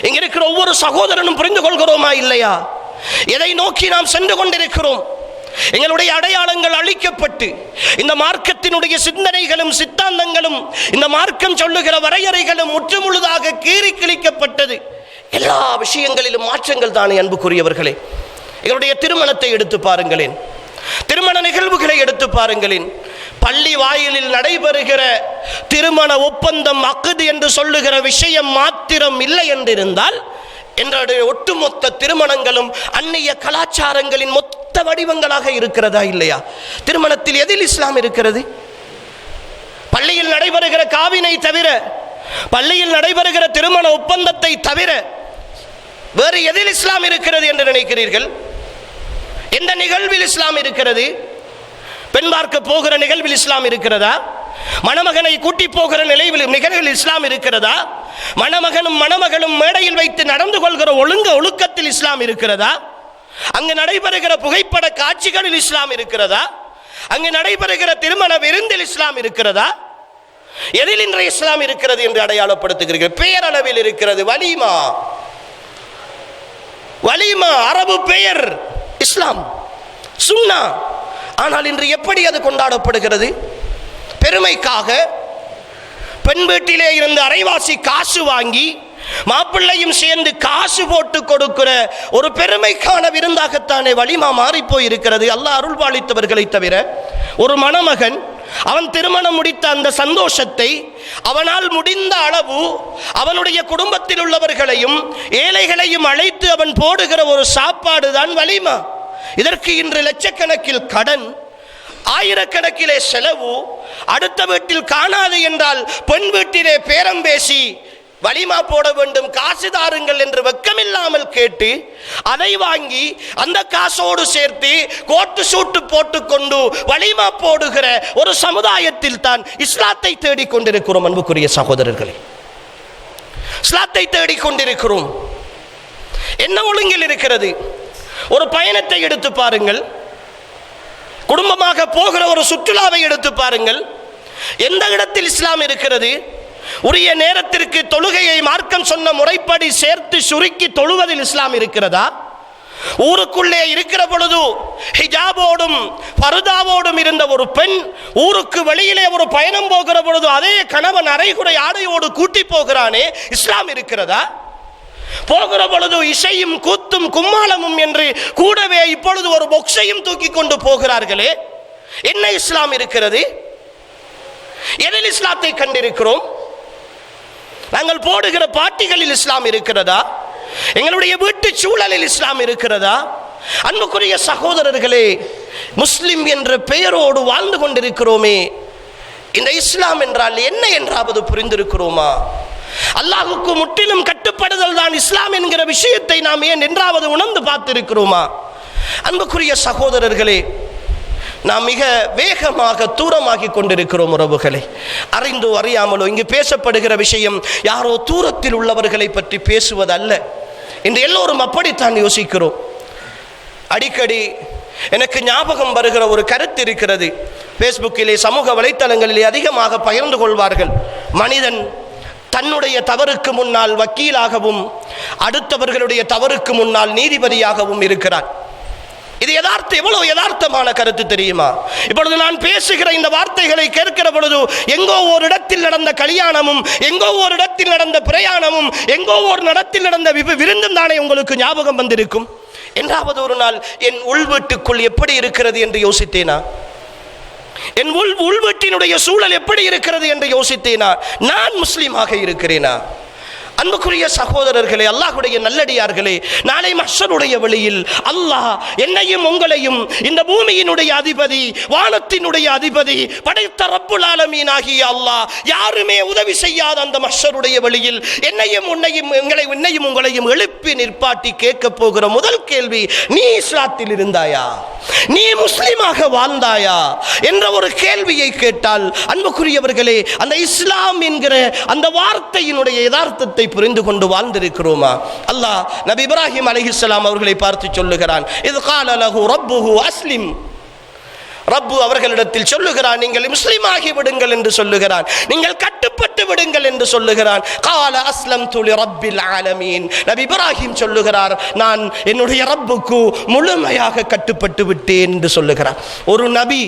இங்க இருக்கிற ஒவ்வொரு சகோதரனும் புரிந்து கொள்கிறோமா இல்லையா? எதை நோக்கி நாம் சென்று கொண்டிருக்கிறோம்? எங்களுடைய அடையாளங்கள் அழிக்கப்பட்டு இந்த மார்க்கத்தினுடைய சிந்தனைகளும் சித்தாந்தங்களும் இந்த மார்க்கம் சொல்லுகிற வரையறைகளும் முற்றுமுழுதாக கீறி கிழிக்கப்பட்டது. எல்லா விஷயங்களிலும் மாற்றங்கள் தானே அன்புக்குரியவர்களே. எங்களுடைய திருமணத்தை எடுத்து பாருங்களேன், திருமண நிகழ்வுகளை எடுத்து பாருங்களேன். பள்ளி வாயிலில் நடைபெறுகிற திருமண ஒப்பந்தம் அக்து என்று சொல்லுகிற விஷயம் மாத்திரம் இல்லை என்றிருந்தால் என்னுடைய ஒட்டுமொத்த திருமணங்களும் அந்நிய கலாச்சாரங்களின் மொத்த வடிவங்களாக இருக்கிறதா இல்லையா? திருமணத்தில் எதில் இஸ்லாம் இருக்கிறது? பள்ளியில் நடைபெறுகிற காவினை தவிர, பள்ளியில் நடைபெறுகிற திருமண ஒப்பந்தத்தை தவிர வேறு எதில் இஸ்லாம் இருக்கிறது என்று நினைக்கிறீர்கள்? எந்த நிகழ்வில் இஸ்லாம் இருக்கிறது? பெண் பார்க்க போகிற நிகழ்வில் இஸ்லாம் இருக்கிறதா? மணமகனை கூட்டி போகிற நிகழ்வில் இஸ்லாம் இருக்கிறதா? மணமகனும் மணமகளும் மேடையில் வைத்து நடந்து கொள்கிற ஒழுக்கத்தில் இஸ்லாம் இருக்கிறதா? அங்கு நடைபெறுகிற புகைப்பட காட்சிகளில் இஸ்லாம் இருக்கிறதா? அங்கு நடைபெறுகிற திருமண விருந்தில் இஸ்லாம் இருக்கிறதா? எதில் இன்றைய இஸ்லாம் இருக்கிறது என்று அடையாளப்படுத்துகிறீர்கள்? பெயரளவில் இருக்கிறது. வலிமா, வலிமா அரபு பெயர் இஸ்லாம், சுன்னா. ஆனால் இன்று எப்படி அது கொண்டாடப்படுகிறது? பெருமைக்காக பெண் வீட்டிலே இருந்து அரைவாசி காசு வாங்கி மாப்பிள்ளையும் சேர்ந்து காசு போட்டு கொடுக்கிற ஒரு பெருமைக்கான விருந்தாகத்தானே வலிமா மாறிப்போய் இருக்கிறது. அல்லாஹ் அருள்பாலித்தவர்களை தவிர ஒரு மணமகன் அவன் திருமணம் முடித்த அந்த சந்தோஷத்தை அவனால் முடிந்த அளவு அவனுடைய குடும்பத்தில் உள்ளவர்களையும் ஏழைகளையும் அழைத்து அவன் போடுகிற ஒரு சாப்பாடு தான் வலிமா. இதற்கு இன்று லட்சக்கணக்கில் கடன், ஆயிரக்கணக்கிலே செலவு, அடுத்த வீட்டில் காணாது என்றால் பெண் வீட்டிலே பேரம் பேசி வலிமா போட வேண்டும், காசு தாருங்கள் என்று வெக்கமில்லாமல் கேட்டு அதை வாங்கி அந்த காசோடு சேர்த்து கோட்டு சூட்டு போட்டுக்கொண்டு வலிமா போடுகிற ஒரு சமுதாயத்தில் தான் இஸ்லாத்தை தேடிக்கொண்டிருக்கிறோம். அன்புக்குரிய சகோதரர்களே, இஸ்லாத்தை தேடிக்கொண்டிருக்கிறோம். என்ன ஒழுங்கில் இருக்கிறது? ஒரு பயணத்தை எடுத்து பாருங்கள், குடும்பமாக போகிற ஒரு சுற்றுலாவை எடுத்து பாருங்கள். எந்த இடத்தில் இஸ்லாம் இருக்கிறது? உரிய நேரத்திற்கு தொழுகையை மார்க்கம் சொன்ன முறைப்படி சேர்த்து சுருக்கி தொழுவதில் இஸ்லாம் இருக்கிறதா? ஊருக்குள்ளே இருக்கிற பொழுது ஹிஜாபோடும் பர்தாவோடும் இருந்த ஒரு பெண் ஊருக்கு வெளியிலே ஒரு பயணம் போகிற பொழுது அதே கணவன் அரைகுறை ஆடையோடு கூட்டி போகிறானே, இஸ்லாம் இருக்கிறதா? போகிற பொழுது இசையும் கூத்தும் கும்மாளமும் என்று கூடவே இப்பொழுது ஒரு பொக்ஸையும் தூக்கி கொண்டு போகிறார்களே, என்ன இஸ்லாம் இருக்கிறது? எதில் இஸ்லாத்தை கண்டிருக்கிறோம்? நாங்கள் போடுகிற பாட்டிகளில் இஸ்லாம் இருக்கிறதா? எங்களுடைய வீட்டு சூழலில் இஸ்லாம் இருக்கிறதா? அன்புக்குரிய சகோதரர்களே, முஸ்லிம் என்ற பெயரோடு வாழ்ந்து கொண்டிருக்கிறோமே, இந்த இஸ்லாம் என்றால் என்ன என்றாவது புரிந்திருக்கிறோமா? அல்லாஹுக்கு முற்றிலும் கட்டுப்படுதல் தான் இஸ்லாம் என்கிற விஷயத்தை நாம் ஏன் என்றாவது உணர்ந்து பார்த்திருக்கிறோமா? அன்புக்குரிய சகோதரர்களே, நாம் மிக வேகமாக தூரமாகி கொண்டிருக்கிறோம் உறவுகளை. அறிந்தோ அறியாமலோ இங்கு பேசப்படுகிற விஷயம் யாரோ தூரத்தில் உள்ளவர்களை பற்றி பேசுவதல்ல. இன்று எல்லோரும் அப்படித்தான் யோசிக்கிறோம். அடிக்கடி எனக்கு ஞாபகம் வருகிற ஒரு கருத்து இருக்கிறது. ஃபேஸ்புக்கிலே சமூக வலைத்தளங்களிலே அதிகமாக பகிர்ந்து கொள்வார்கள். மனிதன் தன்னுடைய தவறுக்கு முன்னால் வக்கீலாகவும் அடுத்தவர்களுடைய தவறுக்கு முன்னால் நீதிபதியாகவும் இருக்கிறார். இது எவ்வளவு யதார்த்தமான கருத்து தெரியுமா? இப்பொழுது நான் பேசுகிற இந்த வார்த்தைகளை கேட்கிற பொழுது எங்கோ ஒரு இடத்தில் நடந்த கல்யாணமும் எங்கோ ஒரு இடத்தில் நடந்த பிரயாணமும் எங்கோ ஒரு இடத்தில் நடந்த விருந்தும் தானே உங்களுக்கு ஞாபகம் வந்திருக்கும். என்றாவது ஒரு நாள் என் உள்வீட்டுக்குள் எப்படி இருக்கிறது என்று யோசித்தேனா? என் உள்வீட்டினுடைய சூழல் எப்படி இருக்கிறது என்று யோசித்தேனா? நான் முஸ்லீமாக இருக்கிறேனா? அன்புக்குரிய சகோதரர்களே, அல்லாஹ்வுடைய நல்லடியார்களே, நாளை மஹ்ஷருடைய வழியில் அல்லாஹ் என்னையும் உங்களையும் இந்த பூமியினுடைய அதிபதி, வானத்தினுடைய அதிபதி, படைத்த ரப்புல் ஆலமீன் ஆகிய அல்லாஹ் யாருமே உதவி செய்யாத அந்த மஹ்ஷருடைய வழியில் என்னையும் உங்களையும் எழுப்பி நிற்பாட்டி கேட்க போகிற முதல் கேள்வி, நீ இஸ்லாத்தில் இருந்தாயா? நீ முஸ்லிமாக வாழ்ந்தாயா என்ற ஒரு கேள்வியை கேட்டால் அன்புக்குரியவர்களே, அந்த இஸ்லாம் என்கிற அந்த வார்த்தையினுடைய யதார்த்தத்தை புரிந்து கொண்டு வாழ்ந்திருக்கிறோமா? அல்லாஹ் நபி இப்ராஹிம் அலைஹிஸ்ஸலாம் அவர்களை பார்த்து சொல்லுகிறான், இது கால லஹு ரப்புஹு அஸ்லிம். ரப்பு அவர்களிடத்தில் சொல்லுகிறான், நீங்கள் முஸ்லிமாகி விடுங்கள் என்று சொல்லுகிறான். நீங்கள் கட்டுப்பட்டு விடுங்கள் என்று சொல்லுகிறான். கால அஸ்லம்து லிரப்பில் ஆலமீன். நபி இப்ராஹிம் சொல்லுகிறார், நான் என்னுடைய ரப்புக்கு முழுமையாக கட்டுப்பட்டு விட்டேன் என்று சொல்லுகிறார். ஒரு நபி,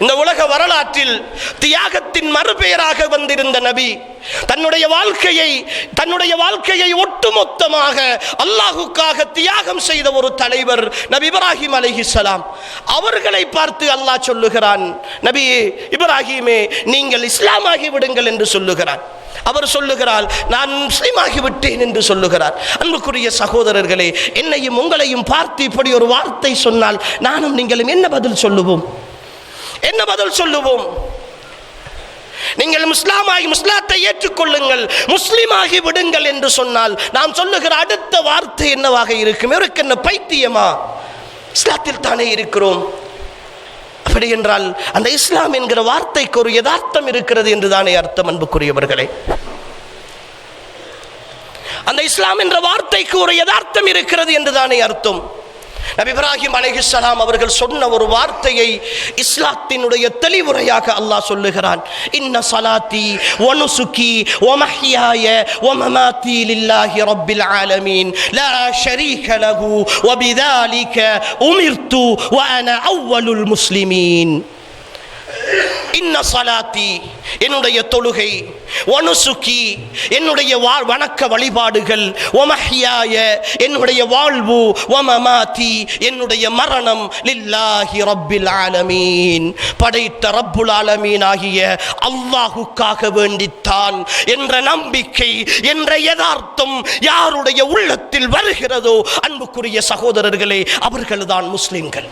இந்த உலக வரலாற்றில் தியாகத்தின் மறுபெயராக வந்திருந்த நபி, தன்னுடைய வாழ்க்கையை ஒட்டுமொத்தமாக அல்லாஹுக்காக தியாகம் செய்த ஒரு தலைவர் நபி இப்ராஹிம் அலைஹிஸ்ஸலாம். அவர்களை பார்த்து அல்லாஹ் சொல்லுகிறான், நபி இப்ராஹிமே நீங்கள் இஸ்லாமாகி விடுங்கள் என்று சொல்லுகிறான். அவர் சொல்லுகிறார், நான் முஸ்லிமாகி விட்டேன் என்று சொல்லுகிறார். அன்புக்குரிய சகோதரர்களே, என்னையும் உங்களையும் பார்த்து இப்படி ஒரு வார்த்தை சொன்னால் நானும் நீங்களும் என்ன பதில் சொல்லுவோம்? என்ன பதில் சொல்லுவோம்? நீங்கள் முஸ்லித்தை ஏற்றுக்கொள்ளுங்கள், முஸ்லிமாகி விடுங்கள் என்று சொன்னால் நாம் சொல்லுகிற அடுத்த வார்த்தை என்னவாக இருக்கும்? இவருக்கு என்ன பைத்தியமா? இஸ்லாத்தில் தானே இருக்கிறோம். அப்படி என்றால் அந்த இஸ்லாம் என்கிற வார்த்தைக்கு ஒரு யதார்த்தம் இருக்கிறது என்று தானே அர்த்தம். அன்புக்குரியவர்களே, அந்த இஸ்லாம் என்ற வார்த்தைக்கு ஒரு யதார்த்தம் இருக்கிறது என்று தானே அர்த்தம். நபி இப்ராஹிம் அலைஹிஸ்ஸலாம் அவர்கள் சொன்ன ஒரு வார்த்தையை இஸ்லாத்தினுடைய தெளிவுரையாக அல்லாஹ் சொல்லுகிறான். இன்ன ஸலாத்தி வ நுசுகி வ மஹ்யாய வ மமாத்தி லில்லாஹி ரப்பில் ஆலமீன் லா ஷரீக லஹு வ பிதாலிக உமிர்து வ அன அவ்வலுல் முஸ்லிமீன். இன்ன ஸலாத்தி என்னுடைய தொழுகை, வனுசுகி என்னுடைய வணக்க வழிபாடுகள், வமஹ்யாய என்னுடைய வாழ்வு, வமமாத்தி என்னுடைய மரணம், லில்லாஹி ரப்பில் ஆலமீன் படைத்த ரப்புல் ஆலமீன் ஆகிய அல்லாஹுக்காக வேண்டித்தான் என்ற நம்பிக்கை என்ற யதார்த்தம் யாருடைய உள்ளத்தில் வருகிறதோ அன்புக்குரிய சகோதரர்களே, அவர்கள்தான் முஸ்லிம்கள்.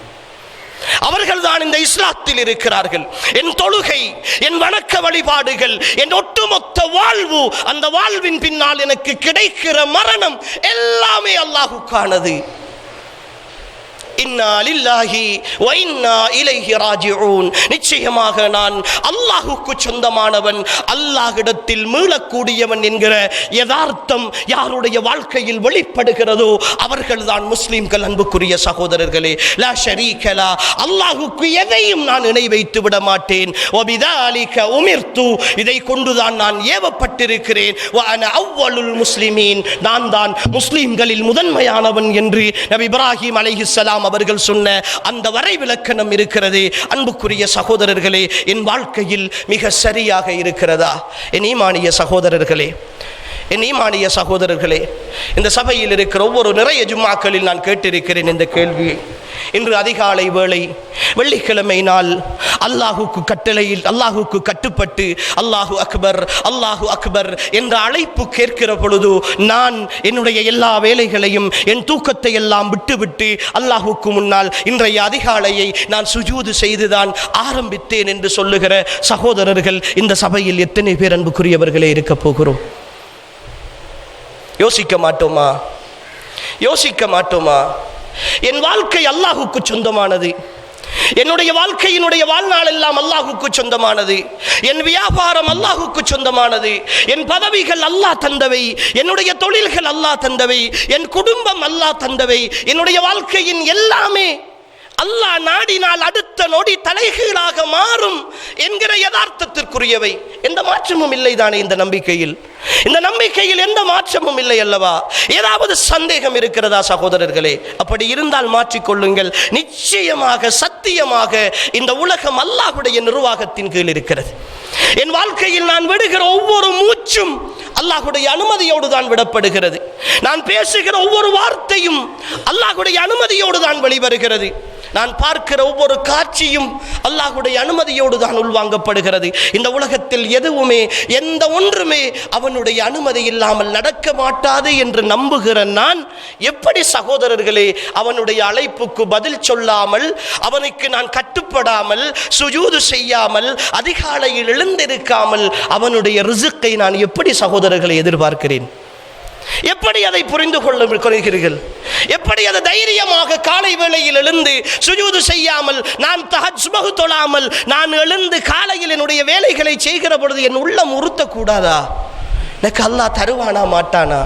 அவர்கள்தான் இந்த இஸ்லாத்தில் இருக்கிறார்கள். என் தொழுகை, என் வணக்க வழிபாடுகள், என் ஒட்டுமொத்த வாழ்வு, அந்த வாழ்வின் பின்னால் எனக்கு கிடைக்கிற மரணம் எல்லாமே அல்லாஹுக்கானது. இன்னா லில்லாஹி வ இன்னா இலைஹி ராஜிஊன். நிச்சயமாக நான் அல்லாஹுக்கு சொந்தமானவன், அல்லாஹ்விடத்தில் மீளக்கூடியவன் என்கிற யதார்த்தம் யாருடைய வாழ்க்கையில் வெளிப்படுகிறதோ அவர்கள்தான் முஸ்லிம்கள். அன்புக்குரிய சகோதரர்களே, லா ஷரீக லா, அல்லாஹுக்கு எதையும் நான் இணை வைத்து விட மாட்டேன். வ பிதாலிக உமிர்து, இதை கொண்டுதான் நான் ஏவப்பட்டிருக்கிறேன். வ அன அவ்வலுல் முஸ்லிமீன், நான் தான் முஸ்லிம்களில் முதன்மையானவன் என்று நபி இப்ராஹிம் அலைஹிஸ்ஸலாம் அவர்கள் சொன்ன அந்த வரைவிலக்கணம் இருக்கிறது. அன்புக்குரிய சகோதரர்களே, என் வாழ்க்கையில் மிக சரியாக இருக்கிறதா? என் ஈமானிய சகோதரர்களே, இந்த சபையில் இருக்கிற ஒவ்வொரு நிறைய ஜும்மாக்களில் நான் கேட்டிருக்கிறேன் இந்த கேள்வியை. இன்று அதிகாலை வேளை வெள்ளிக்கிழமை நாள் அல்லாஹுக்கு கட்டளையில் அல்லாஹுக்கு கட்டுப்பட்டு அல்லாஹு அக்பர் அல்லாஹு அக்பர் என்ற அழைப்பு கேட்கிற பொழுது நான் என்னுடைய எல்லா வேலைகளையும், என் தூக்கத்தை எல்லாம் விட்டுவிட்டு அல்லாஹுக்கு முன்னால் இன்றைய அதிகாலையை நான் சுஜூது செய்துதான் ஆரம்பித்தேன் என்று சொல்லுகிற சகோதரர்கள் இந்த சபையில் எத்தனை பேர் அன்புக்குரியவர்களே இருக்க போகிறோம்? யோசிக்க மாட்டோமா? என் வாழ்க்கை அல்லாஹுக்கு சொந்தமானது. என்னுடைய வாழ்க்கையினுடைய வாழ்நாள் எல்லாம் அல்லாஹுக்கு சொந்தமானது. என் வியாபாரம் அல்லாஹுக்கு சொந்தமானது. என் பதவிகள் அல்லாஹ் தந்தவை, என்னுடைய தொழில்கள் அல்லாஹ் தந்தவை, என் குடும்பம் அல்லாஹ் தந்தவை. என்னுடைய வாழ்க்கையின் எல்லாமே அல்லாஹ் நாடினால் அடுத்த நொடி தலைகீழாக மாறும் என்கிற யதார்த்தத்திற்குரியவை. எந்த மாற்றமும் இல்லை தானே இந்த நம்பிக்கையில்? இந்த நம்பிக்கையில் எந்த மாற்றமும் இல்லை அல்லவா? ஏதாவது சந்தேகம் இருக்கிறதா சகோதரர்களே? அப்படி இருந்தால் மாற்றிக்கொள்ளுங்கள். நிச்சயமாக சத்தியமாக இந்த உலகம் அல்லாஹ்வுடைய நிர்வாகத்தின் கீழ் இருக்கிறது. என் வாழ்க்கையில் நான் விடுகிற ஒவ்வொரு மூச்சும் அல்லாஹ்வுடைய அனுமதியோடு தான் விடப்படுகிறது. நான் பேசுகிற ஒவ்வொரு வார்த்தையும் அல்லாஹ்வுடைய அனுமதியோடு தான் வெளிவருகிறது. நான் பார்க்கிற ஒவ்வொரு காட்சியும் அல்லாஹ்வுடைய அனுமதியோடு தான் உள்வாங்கப்படுகிறது. இந்த உலகத்தில் எதுவுமே எந்த ஒன்றுமே அவனுடைய அனுமதி இல்லாமல் நடக்க மாட்டாது என்று நம்புகிற நான் எப்படி சகோதரர்களே அவனுடைய அழைப்புக்கு பதில் சொல்லாமல், அவனுக்கு நான் கட்டுப்படாமல், சுஜூது செய்யாமல், அதிகாலையில் எழுந்திருக்காமல் அவனுடைய ரிசுக்கை நான் எப்படி சகோதரர்களை எதிர்பார்க்கிறேன்? எப்படி அதை புரிந்து கொள்கிறீர்கள்? எப்படி அதை தைரியமாக காலை வேளையில் எழுந்து சுஜூது செய்யாமல், நான் தஹஜ்ஜுத் தொழாமல் நான் எழுந்து காலையில் என்னுடைய வேலைகளை செய்கிற பொழுது என் உள்ளம் உறுத்தக்கூடாதா? எனக்கு அல்லாஹ் தருவானா மாட்டானா?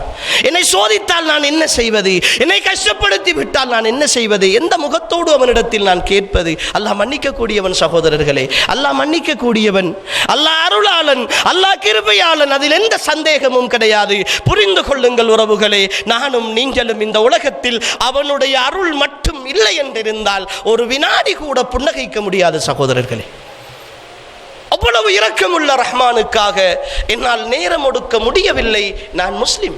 என்னை சோதித்தால் நான் என்ன செய்வது? என்னை கஷ்டப்படுத்தி விட்டால் நான் என்ன செய்வது? எந்த முகத்தோடு அவனிடத்தில் நான் கேட்பது? அல்லாஹ் மன்னிக்க கூடியவன் சகோதரர்களே, அல்லாஹ் மன்னிக்க கூடியவன், அல்லாஹ் அருளாளன், அல்லாஹ் கிருபையாளன், அதில் எந்த சந்தேகமும் கிடையாது. புரிந்து கொள்ளுங்கள் உறவுகளே, நானும் நீங்களும் இந்த உலகத்தில் அவனுடைய அருள் மட்டும் இல்லை என்றிருந்தால் ஒரு வினாடி கூட புன்னகைக்க முடியாது சகோதரர்களே. அவ்வளவு இரக்கமுள்ள ரஹ்மானுக்காக என்னால் நேரம் ஒடுக்க முடியவில்லை. நான் முஸ்லிம்,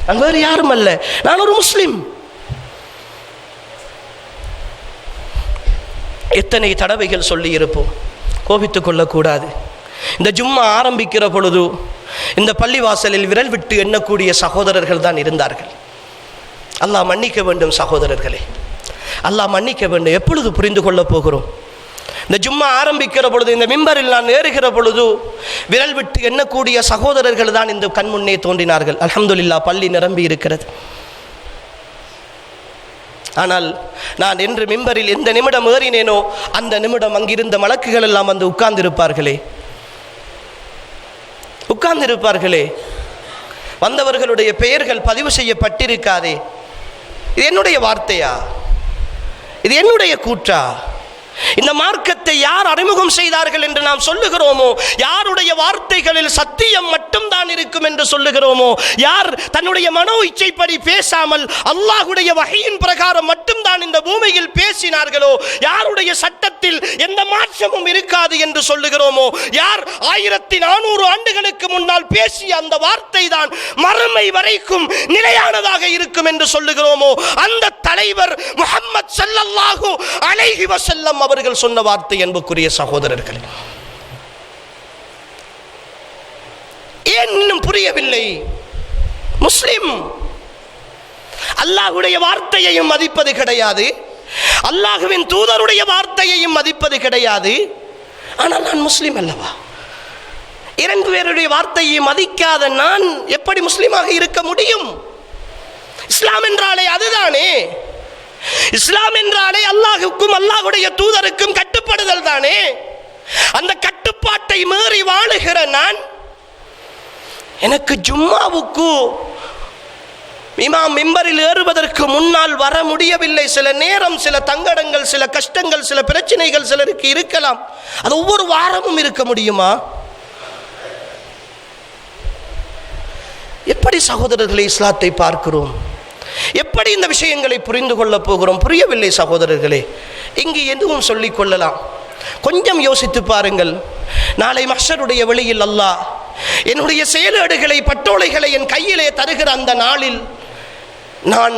நான் வேறு யாரும் அல்ல, நான் ஒரு முஸ்லிம். எத்தனை தடவைகள் சொல்லி இருப்போம், கோபித்துக் கொள்ளக்கூடாது. இந்த ஜும்மா ஆரம்பிக்கிற பொழுது இந்த பள்ளிவாசலில் விரல் விட்டு எண்ணக்கூடிய சகோதரர்கள் தான் இருந்தார்கள். அல்லாஹ் மன்னிக்க வேண்டும் சகோதரர்களே, அல்லாஹ் மன்னிக்க வேண்டும். எப்பொழுது புரிந்து கொள்ள போகிறோம்? இந்த ஜும்மா ஆரம்பிக்கிற பொழுது, இந்த மிம்பரில் நான் ஏறுகிற பொழுது விரல் விட்டு எண்ணக்கூடிய சகோதரர்கள் தான் இந்த கண் முன்னே தோன்றினார்கள். அல்ஹம்துலில்லாஹ், பள்ளி நிரம்பி இருக்கிறது. ஆனால் நான் என்று மிம்பரில் எந்த நிமிடம் ஏறினேனோ அந்த நிமிடம் அங்கிருந்த மலக்குகள் எல்லாம் வந்து உட்கார்ந்திருப்பார்களே. வந்தவர்களுடைய பெயர்கள் பதிவு செய்யப்பட்டிருக்காதே. இது என்னுடைய வார்த்தையா? இது என்னுடைய கூற்றா? இந்த மார்க்கத்தை யார் அறிமுகம் செய்தார்கள் என்று நாம் சொல்லுகிறோமோ, யாருடைய வார்த்தைகளில் சத்தியம் மட்டும் தான் இருக்கும் என்று சொல்லுகிறோமோ, யார் தன்னுடைய மனோ இச்சைப்படி பேசாமல் அல்லாஹ்வுடைய வஹீயின் பிரகாரம் மட்டும் தான் இந்த பூமியில் பேசினார்களோ, யாருடைய சட்டத்தில் எந்த மாற்றமும் இருக்காது என்று சொல்லுகிறோமோ, யார் 1400 ஆண்டுகளுக்கு முன்னால் பேசிய அந்த வார்த்தை தான் மறுமை வரைக்கும் நிலையானதாக இருக்கும் என்று சொல்லுகிறோமோ, அந்த தலைவர் முஹம்மது ஸல்லல்லாஹு அலைஹி வஸல்லம் அவர்கள் சொன்ன வார்த்தை. அன்புக்குரிய சகோதரர்களே, ஏன் இன்னும் புரியவில்லை? முஸ்லிம் அல்லாஹ்வுடைய வார்த்தையையும் மதிப்பது கிடையாது, அல்லாஹ்வின் தூதருடைய வார்த்தையையும் மதிப்பது கிடையாது. ஆனால் நான் முஸ்லிம் அல்லவா? இரண்டு பேருடைய வார்த்தையை மதிக்காத நான் எப்படி முஸ்லிமாக இருக்க முடியும்? இஸ்லாம் என்றாலே அதுதானே. இஸ்லாம் என்றாலே அல்லாஹ்வுக்கும் அல்லாஹ்வுடைய தூதருக்கும் கட்டுப்படுதல் தானே. அந்த கட்டுப்பாட்டை மீறி வாழுகிற நான், எனக்கு ஜும்மாவுக்கு இமாம் மிம்பரில் ஏறுவதற்கு முன்னால் வர முடியவில்லை. சில நேரம் சில தங்கடங்கள், சில கஷ்டங்கள், சில பிரச்சனைகள் சிலருக்கு இருக்கலாம். அது ஒவ்வொரு வாரமும் இருக்க முடியுமா? எப்படி சகோதரர்களை இஸ்லாத்தை பார்க்கிறோம்? எப்படி இந்த விஷயங்களை புரிந்து கொள்ள போகிறோம்? புரியவில்லை சகோதரர்களே. இங்கு எதுவும் சொல்லிக் கொள்ளலாம். கொஞ்சம் யோசித்து பாருங்கள். நாளை மஹ்ஷருடைய வெளியில் அல்லாஹ் என்னுடைய செயலேடுகளை, பட்டோலைகளை என் கையிலே தருகிற அந்த நாளில் நான்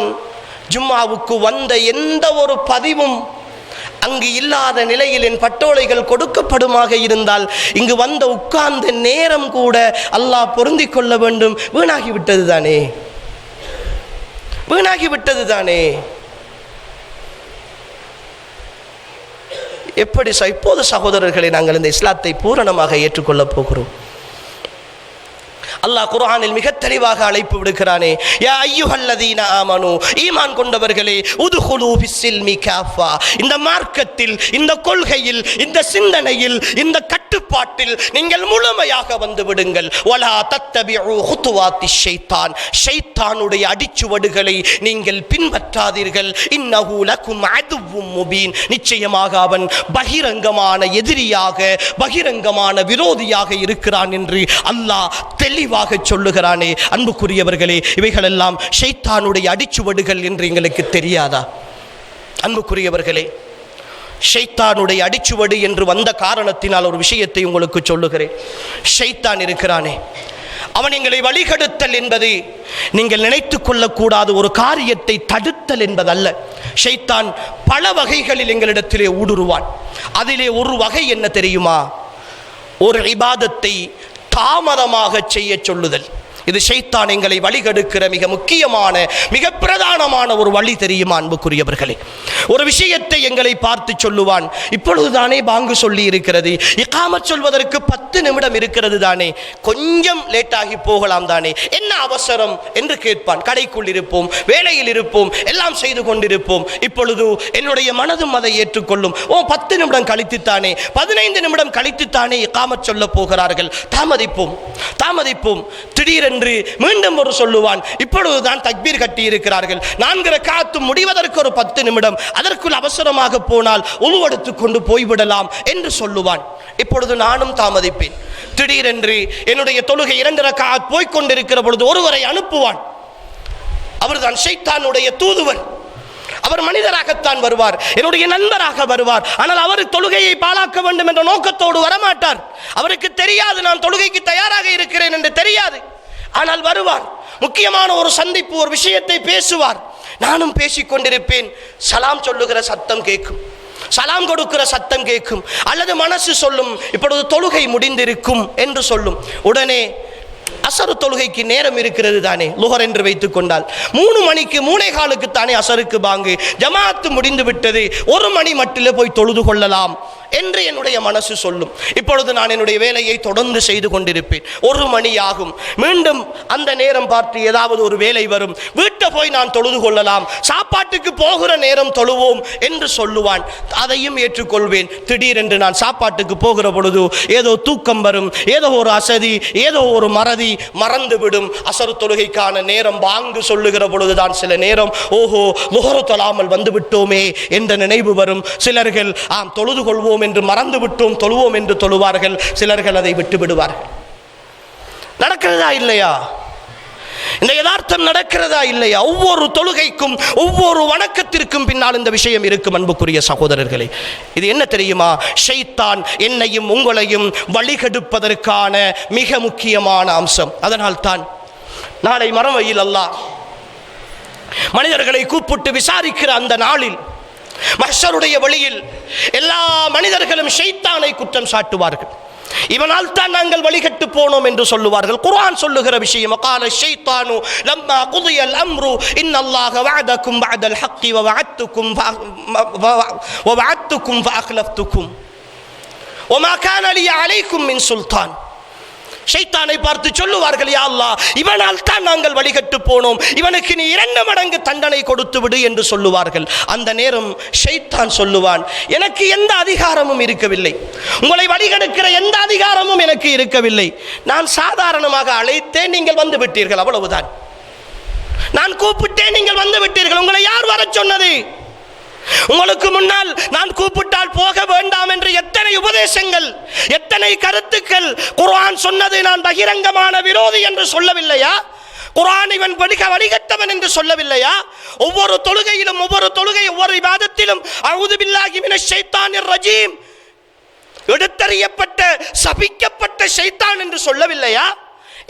ஜும்மாவுக்கு வந்த எந்த ஒரு பதிவும் அங்கு இல்லாத நிலையில் என் பட்டோலைகள் கொடுக்கப்படுமாக இருந்தால், இங்கு வந்த உட்கார்ந்த நேரம் கூட அல்லாஹ் பொருந்திக் கொள்ள வேண்டும். வீணாகிவிட்டது தானே, வீணாகிவிட்டது தானே. எப்படி இப்போது சகோதரர்களை நாங்கள் இந்த இஸ்லாத்தை பூரணமாக ஏற்றுக்கொள்ளப் போகிறோம்? அல்லாஹ் குர்ஆனில் மிக தெளிவாக அழைப்பு விடுகிறானே, யா அய்யுஹல்லதீன ஆமனு, ஈமான் கொண்டவர்களே, உதுகுலு ஃபிஸ்ஸில்மி காஃபா, இந்த மார்க்கத்தில், இந்த கொள்கையில், இந்த சிந்தனையில், இந்த கட்டுப்பாட்டில் நீங்கள் முழுமையாக வந்து விடுங்கள். வலா தத்தபிஉ குதுவாத்திஷ் ஷைத்தான், ஷைத்தானுடைய அடிச்சுவடுகளை நீங்கள் பின்பற்றாதீர்கள். இன்னஹு லகும் அதுவும் முபீன், நிச்சயமாக அவன் பகிரங்கமான எதிரியாக, பகிரங்கமான விரோதியாக இருக்கிறான் என்று அல்லாஹ் தெளிவாக சொல்லுகிறானே. அன்புக்குரியவர்களே, இவைகளெல்லாம் ஷைத்தானுடைய அடிச்சுவடுகள் என்று எங்களுக்கு தெரியாதா? அன்புக்குரியவர்களே, ஷைத்தானுடைய அடிச்சுவடு என்று வந்த காரணத்தினால் ஒரு விஷயத்தை உங்களுக்கு சொல்லுகிறேன். ஷைத்தான் இருக்கிறானே, அவன் எங்களை வழிகெடுத்தல் என்பது நீங்கள் நினைத்துக் கொள்ளக்கூடாத ஒரு காரியத்தை தடுத்தல் என்பதல்ல. ஷைத்தான் பல வகைகளில் எங்களிடத்திலே ஊடுருவான். அதிலே ஒரு வகை என்ன தெரியுமா? ஒரு இபாதத்தை தாமதமாக செய்ய சொல்லுதல். இது ஷைத்தான் எங்களை வழிகெடுக்கிற மிக முக்கியமான மிக பிரதானமான ஒரு வழி தெரியுமா அன்புக்குரியவர்களே? ஒரு விஷயத்தை எங்களை பார்த்து சொல்லுவான், இப்பொழுதுதானே பாங்கு சொல்லி இருக்கிறது, இகாமத் சொல்வதற்கு 10 நிமிடம் இருக்கிறது தானே, கொஞ்சம் லேட்டாகி போகலாம் தானே, என்ன அவசரம் என்று கேட்பான். கடைக்குள் இருப்போம், வேலையில் இருப்போம், எல்லாம் செய்து கொண்டிருப்போம். இப்பொழுது என்னுடைய மனதும் அதை ஏற்றுக்கொள்ளும். 10 நிமிடம் கழித்துத்தானே, 15 நிமிடம் கழித்துத்தானே இகாமத் சொல்ல போகிறார்கள், தாமதிப்போம். திடீரென்று மீண்டும் ஒரு சொல்லுவான், இப்பொழுதுதான் தக்பீர் கட்டி இருக்கிறார்கள், 4 ரக்காத்து முடிவதற்கு ஒரு 10 நிமிடம், அதற்குள் அவசரமாக போனால் உழுவெடுத்துக் கொண்டு போய்விடலாம் என்று சொல்லுவான். இப்பொழுது நானும் தாமதிப்பேன். திடீரென்று என்னுடைய தொழுகை 2 ரக்காத் போய்கொண்டிருக்கிற பொழுது ஒருவரை அனுப்புவான். அவர்தான் ஷைத்தானுடைய தூதுவர். அவர் மனிதராகத்தான் வருவார், என்னுடைய நண்பராக வருவார். ஆனால் அவர் தொழுகையை பாழாக்க வேண்டும் என்ற நோக்கத்தோடு வரமாட்டார். அவருக்கு தெரியாது நான் தொழுகைக்கு தயாராக இருக்கிறேன் என்று தெரியாது. ஆனால் வருவார், முக்கியமான ஒரு சந்திப்பு, ஒரு விஷயத்தை பேசுவார். நானும் பேசிக்கொண்டிருப்பேன். சலாம் சொல்லுகிற சத்தம் கேட்கும், சலாம் கொடுக்கிற சத்தம் கேட்கும், அல்லது மனசு சொல்லும் இப்பொழுது தொழுகை முடிந்திருக்கும் என்று சொல்லும். உடனே அசரு தொழுகைக்கு நேரம் இருக்கிறது தானே, லுஹர் என்று வைத்துக் கொண்டால் 3 மணிக்கு 3:15 தானே அசருக்கு பாங்கு, ஜமாத்து முடிந்து விட்டது, 1 மணி மட்டில் போய் தொழுது கொள்ளலாம் என்று என்னுடைய மனசு சொல்லும். இப்பொழுது நான் என்னுடைய வேலையை தொடர்ந்து செய்து கொண்டிருப்பேன். 1 மணி ஆகும். மீண்டும் அந்த நேரம் பார்த்து ஏதாவது ஒரு வேலை வரும், வீட்டை போய் நான் தொழுது கொள்ளலாம், சாப்பாட்டுக்கு போகிற நேரம் தொழுவோம் என்று சொல்லுவான். அதையும் ஏற்றுக்கொள்வேன். திடீரென்று நான் சாப்பாட்டுக்கு போகிற பொழுது ஏதோ தூக்கம் வரும், ஏதோ ஒரு அசதி, ஏதோ ஒரு மறந்துவிடும். அசரு தொழுகைக்கான நேரம் பாங்கு சொல்லுகிற பொழுதுதான் சில நேரம் ஓஹோ லுஹர் தொழாமல் வந்து விட்டோமே என்ற நினைவு வரும். சிலர்கள் தொழுது கொள்வோம் என்று மறந்து விட்டோம், தொழுவோம் என்று தொழுவார்கள். சிலர்கள் அதை விட்டு விடுவார்கள். நடக்கிறதா இல்லையா? இந்த யதார்த்தம் நடக்கிறதா இல்லையா? ஒவ்வொரு தொழுகைக்கும் ஒவ்வொரு வணக்கத்திற்கும் பின்னால் இந்த விஷயம் இருக்கும் அன்புக்குரிய சகோதரர்களே. இது என்ன தெரியுமா? ஷைத்தான் என்னையும் உங்களையும் வழிகெடுப்பதற்கான மிக முக்கியமான அம்சம். அதனால் தான் நாளை மறுமையில் அல்லாஹ் மனிதர்களை கூப்பிட்டு விசாரிக்கிற அந்த நாளில், மஹ்ஷருடைய வழியில் எல்லா மனிதர்களும் ஷைத்தானை குற்றம் சாட்டுவார்கள். இவனால் தான் நாங்கள் வழிகட்டு போனோம் என்று சொல்லுவார்கள். குர்ஆன் சொல்லுகிற விஷயம், قال الشيطان لما قضي الامر ان الله وعدكم بعد الحق ووعدتكم فاخلفتكم وما كان لي عليكم من سلطان. ஷைத்தானை பார்த்து சொல்லுவார்கள், யா அல்லாஹ், இவனால் தான் நாங்கள் வழிகட்டு போனோம், இவனுக்கு நீ 2 மடங்கு தண்டனை கொடுத்து விடு என்று சொல்லுவார்கள். அந்த நேரம் ஷைத்தான் சொல்லுவான், எனக்கு எந்த அதிகாரமும் இருக்கவில்லை, உங்களை வழிகெடுக்கிற எந்த அதிகாரமும் எனக்கு இருக்கவில்லை. நான் சாதாரணமாக அழைத்தேன், நீங்கள் வந்து விட்டீர்கள், அவ்வளவுதான். நான் கூப்பிட்டேன், நீங்கள் வந்து விட்டீர்கள். உங்களை யார் வர சொன்னது? உங்களுக்கு முன்னால் நான் கூப்பிட்டால் போக வேண்டாம் என்று எத்தனை உபதேசங்கள், எத்தனை கருத்துக்கள். குர்ஆன் சொன்னது நான் பகிரங்கமான விரோதி என்று சொல்லவில்லையா? குர்ஆன் இவன் வழிகட்டவன் என்று சொல்லவில்லையா? ஒவ்வொரு தொழுகையிலும் ஒவ்வொரு இபாதத்திலும் அஊது பில்லாஹி மினஷ் ஷைத்தானிர் ரஜீம், எடுத்தறியப்பட்ட சபிக்கப்பட்ட ஷைத்தான் என்று சொல்லவில்லையா?